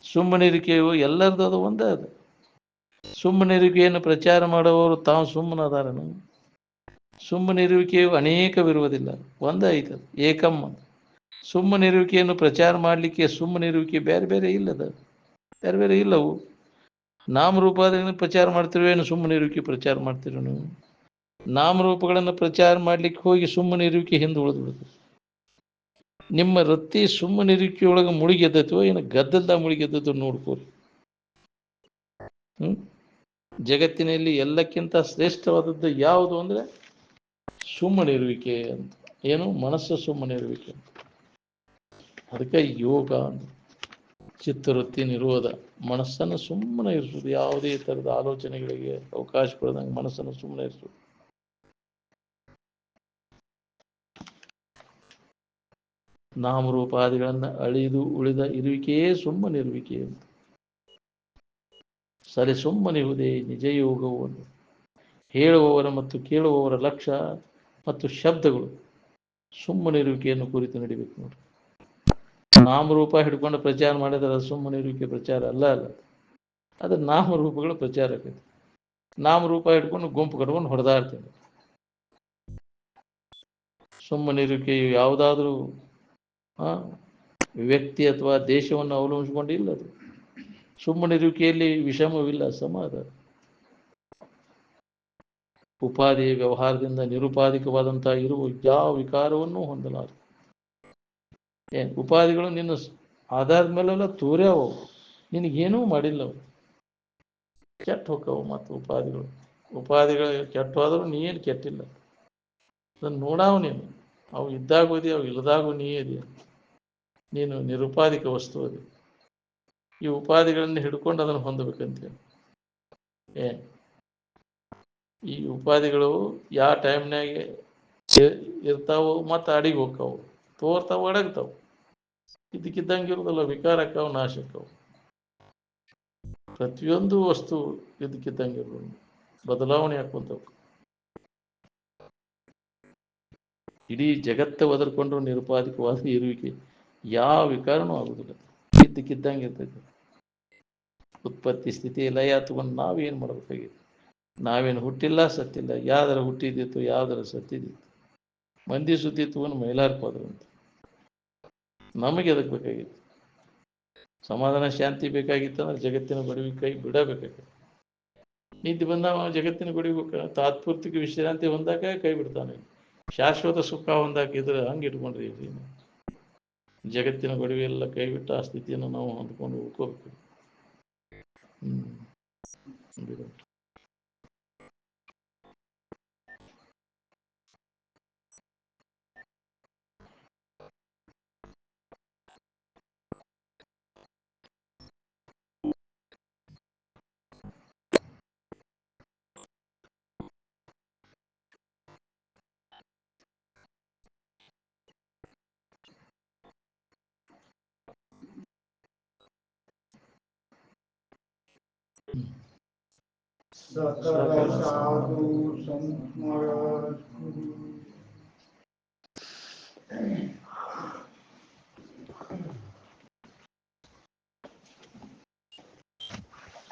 ಸುಮ್ಮನಿರುವಿಕೆಯು ಎಲ್ಲರದು ಅದು ಒಂದೇ ಅದು. ಸುಮ್ಮನಿರುವಿಕೆಯನ್ನು ಪ್ರಚಾರ ಮಾಡುವವರು ತಾವು ಸುಮ್ಮನದಾರನು. ಸುಮ್ಮನಿರುವಿಕೆಯು ಅನೇಕವಿರುವುದಿಲ್ಲ, ಒಂದೇ ಐತದು, ಏಕಮ್ಮ. ಸುಮ್ಮನಿರುವಿಕೆಯನ್ನು ಪ್ರಚಾರ ಮಾಡಲಿಕ್ಕೆ ಸುಮ್ಮನಿರುವಿಕೆ ಬೇರೆ ಬೇರೆ ಇಲ್ಲದ, ಬೇರೆ ಬೇರೆ ಇಲ್ಲವು. ನಾಮರೂಪಾದಿಗಳನ್ನು ಪ್ರಚಾರ ಮಾಡ್ತಿರುವೇನು ಸುಮ್ಮನಿರುವಿಕೆ ಪ್ರಚಾರ ಮಾಡ್ತಿರೋ ನೀವು? ನಾಮರೂಪಗಳನ್ನು ಪ್ರಚಾರ ಮಾಡಲಿಕ್ಕೆ ಹೋಗಿ ಸುಮ್ಮನಿರುವಿಕೆ ಹಿಂದೆ ಉಳಿದ್ಬಿಡುತ್ತೆ. ನಿಮ್ಮ ವೃತ್ತಿ ಸುಮ್ಮನಿರುವಿಕೆಯೊಳಗೆ ಮುಳುಗೆದ್ದತೋ ಏನು ಗದ್ದಲ್ದಾಗ ಮುಳುಗೆದ್ದತೋ ನೋಡ್ಕೋರಿ. ಜಗತ್ತಿನಲ್ಲಿ ಎಲ್ಲಕ್ಕಿಂತ ಶ್ರೇಷ್ಠವಾದದ್ದು ಯಾವುದು ಅಂದರೆ ಸುಮ್ಮನಿರುವಿಕೆ ಅಂತ. ಏನು ಮನಸ್ಸು ಸುಮ್ಮನಿರುವಿಕೆ. ಅದಕ್ಕೆ ಯೋಗ ಅಂತ. ಚಿತ್ತವೃತ್ತಿ ನಿರೋಧ, ಮನಸ್ಸನ್ನು ಸುಮ್ಮನೆ ಇರಿಸೋದು, ಯಾವುದೇ ಥರದ ಆಲೋಚನೆಗಳಿಗೆ ಅವಕಾಶ ಕೊಡದಂಗೆ ಮನಸ್ಸನ್ನು ಸುಮ್ಮನೆ ಇರಿಸೋದು. ನಾಮರೂಪಾದಿಗಳನ್ನು ಅಳಿದು ಉಳಿದ ಇರುವಿಕೆಯೇ ಸುಮ್ಮನಿರುವಿಕೆ ಅಂತ. ಸರಿ ಸುಮ್ಮನಿರುವುದೇ ನಿಜ ಯೋಗವನ್ನು. ಹೇಳುವವರ ಮತ್ತು ಕೇಳುವವರ ಲಕ್ಷ್ಯ ಮತ್ತು ಶಬ್ದಗಳು ಸುಮ್ಮನಿರುವಿಕೆಯನ್ನು ಕುರಿತು ನಡಿಬೇಕು ನೋಡಿ. ನಾಮರೂಪ ಹಿಡ್ಕೊಂಡು ಪ್ರಚಾರ ಮಾಡಿದರೆ ಅದು ಸುಮ್ಮನಿರುವಿಕೆ ಪ್ರಚಾರ ಅಲ್ಲ. ಅದು ನಾಮರೂಪಗಳು ಪ್ರಚಾರ ಆಕೈತಿ. ನಾಮರೂಪ ಹಿಡ್ಕೊಂಡು ಗುಂಪು ಕಟ್ಕೊಂಡು ಹೊಡೆದಾಡ್ತೇನೆ. ಸುಮ್ಮನಿರುವಿಕೆಯು ಯಾವುದಾದ್ರೂ ವ್ಯಕ್ತಿ ಅಥವಾ ದೇಶವನ್ನು ಅವಲಂಬಿಸಿಕೊಂಡು ಇಲ್ಲ. ಅದು ಸುಮ್ಮನಿರುವಿಕೆಯಲ್ಲಿ ವಿಷಮವಿಲ್ಲ, ಸಮಾಧಾನ. ಉಪಾಧಿ ವ್ಯವಹಾರದಿಂದ ನಿರುಪಾಧಿಕವಾದಂತಹ ಇರುವ ಯಾವ ವಿಕಾರವನ್ನೂ ಹೊಂದಲಾರ. ಏನು ಉಪಾಧಿಗಳು ನಿನ್ನ ಆಧಾರದ ಮೇಲೆಲ್ಲ ತೋರ್ಯಾವು, ನಿನಗೇನೂ ಮಾಡಿಲ್ಲವು, ಕೆಟ್ಟ ಹೋಕ್ಕವು. ಮತ್ತು ಉಪಾಧಿಗಳು ಕೆಟ್ಟ ಹೋದರೂ ನೀ ಏನು ಕೆಟ್ಟಿಲ್ಲ. ಅದನ್ನು ನೋಡಾವು ನೀನು. ಅವು ಇದ್ದಾಗೂ ಇದೆಯಾ, ಅವು ಇಲ್ಲದಾಗೂ ನೀ ಇದೆಯಾ. ನೀನು ನಿರುಪಾಧಿಕ ವಸ್ತು ಅದು. ಈ ಉಪಾಧಿಗಳನ್ನು ಹಿಡ್ಕೊಂಡು ಅದನ್ನು ಹೊಂದಬೇಕಂತೇಳಿ. ಏನು ಈ ಉಪಾಧಿಗಳು ಯಾವ ಟೈಮ್ನಾಗ ಇರ್ತಾವು ಮತ್ತು ಅಡಿಗೆ ಹೋಗ್ತಾವು, ತೋರ್ತಾವು, ಅಡಗ್ತಾವು. ಇದಕ್ಕಿದ್ದಂಗೆ ಇರೋದಲ್ಲ, ವಿಕಾರ ಆಕ್ಕಾವು, ನಾಶ ಆಕ್ಕಾವು. ಪ್ರತಿಯೊಂದು ವಸ್ತು ಇದಕ್ಕಿದ್ದಂಗೆ ಇರೋದು, ಬದಲಾವಣೆ ಹಾಕೊಂತವು. ಇಡೀ ಜಗತ್ತ ಒದರ್ಕೊಂಡ್ರು ನಿರುಪಾಧಿಕವಾದ ಇರುವಿಕೆ ಯಾವ ವಿಕಾರನೂ ಆಗುದಿಲ್ಲ, ಇದ್ದಕ್ಕಿದ್ದಂಗೆ ಇರ್ತೈತಿ. ಉತ್ಪತ್ತಿ ಸ್ಥಿತಿ ಲಯ ತಗೊಂಡು ನಾವೇನು ಮಾಡ್ಬೇಕಾಗಿತ್ತು? ನಾವೇನು ಹುಟ್ಟಿಲ್ಲ, ಸತ್ತಿಲ್ಲ. ಯಾವ್ದಾರ ಹುಟ್ಟಿದ್ದಿತ್ತು, ಯಾವ್ದಾರ ಸತ್ತಿದ್ದಿತ್ತು. ಮಂದಿ ಸುದ್ದಿ ತಗೊಂಡು ಮೈಲಾರ್ಕೋದ್ರು ಅಂತ. ನಮಗೆ ಎದಕ್ಕೆ ಬೇಕಾಗಿತ್ತು? ಸಮಾಧಾನ ಶಾಂತಿ ಬೇಕಾಗಿತ್ತು ಅಂದ್ರೆ ಜಗತ್ತಿನ ಬಡವಿ ಕೈ ಬಿಡಬೇಕಾಗಿತ್ತು. ನಿಂತು ಬಂದಾವ ಜಗತ್ತಿನ ಬಡಿಬೇಕು, ತಾತ್ಪೂರ್ತಿಕ ವಿಶ್ರಾಂತಿ ಹೊಂದಾಕ ಕೈ ಬಿಡ್ತಾನೆ. ಶಾಶ್ವತ ಸುಖ ಹೊಂದಾಕಿದ್ರೆ ಹಂಗೆ ಇಟ್ಕೊಂಡ್ರಿ ಜಗತ್ತಿನ ಬಡವಿ ಎಲ್ಲ ಕೈ ಬಿಟ್ಟು ಆ ಸ್ಥಿತಿಯನ್ನು ನಾವು ಹೊಂದ್ಕೊಂಡು ಉಳ್ಕೋಬೇಕು. सकल साधु संत महाराज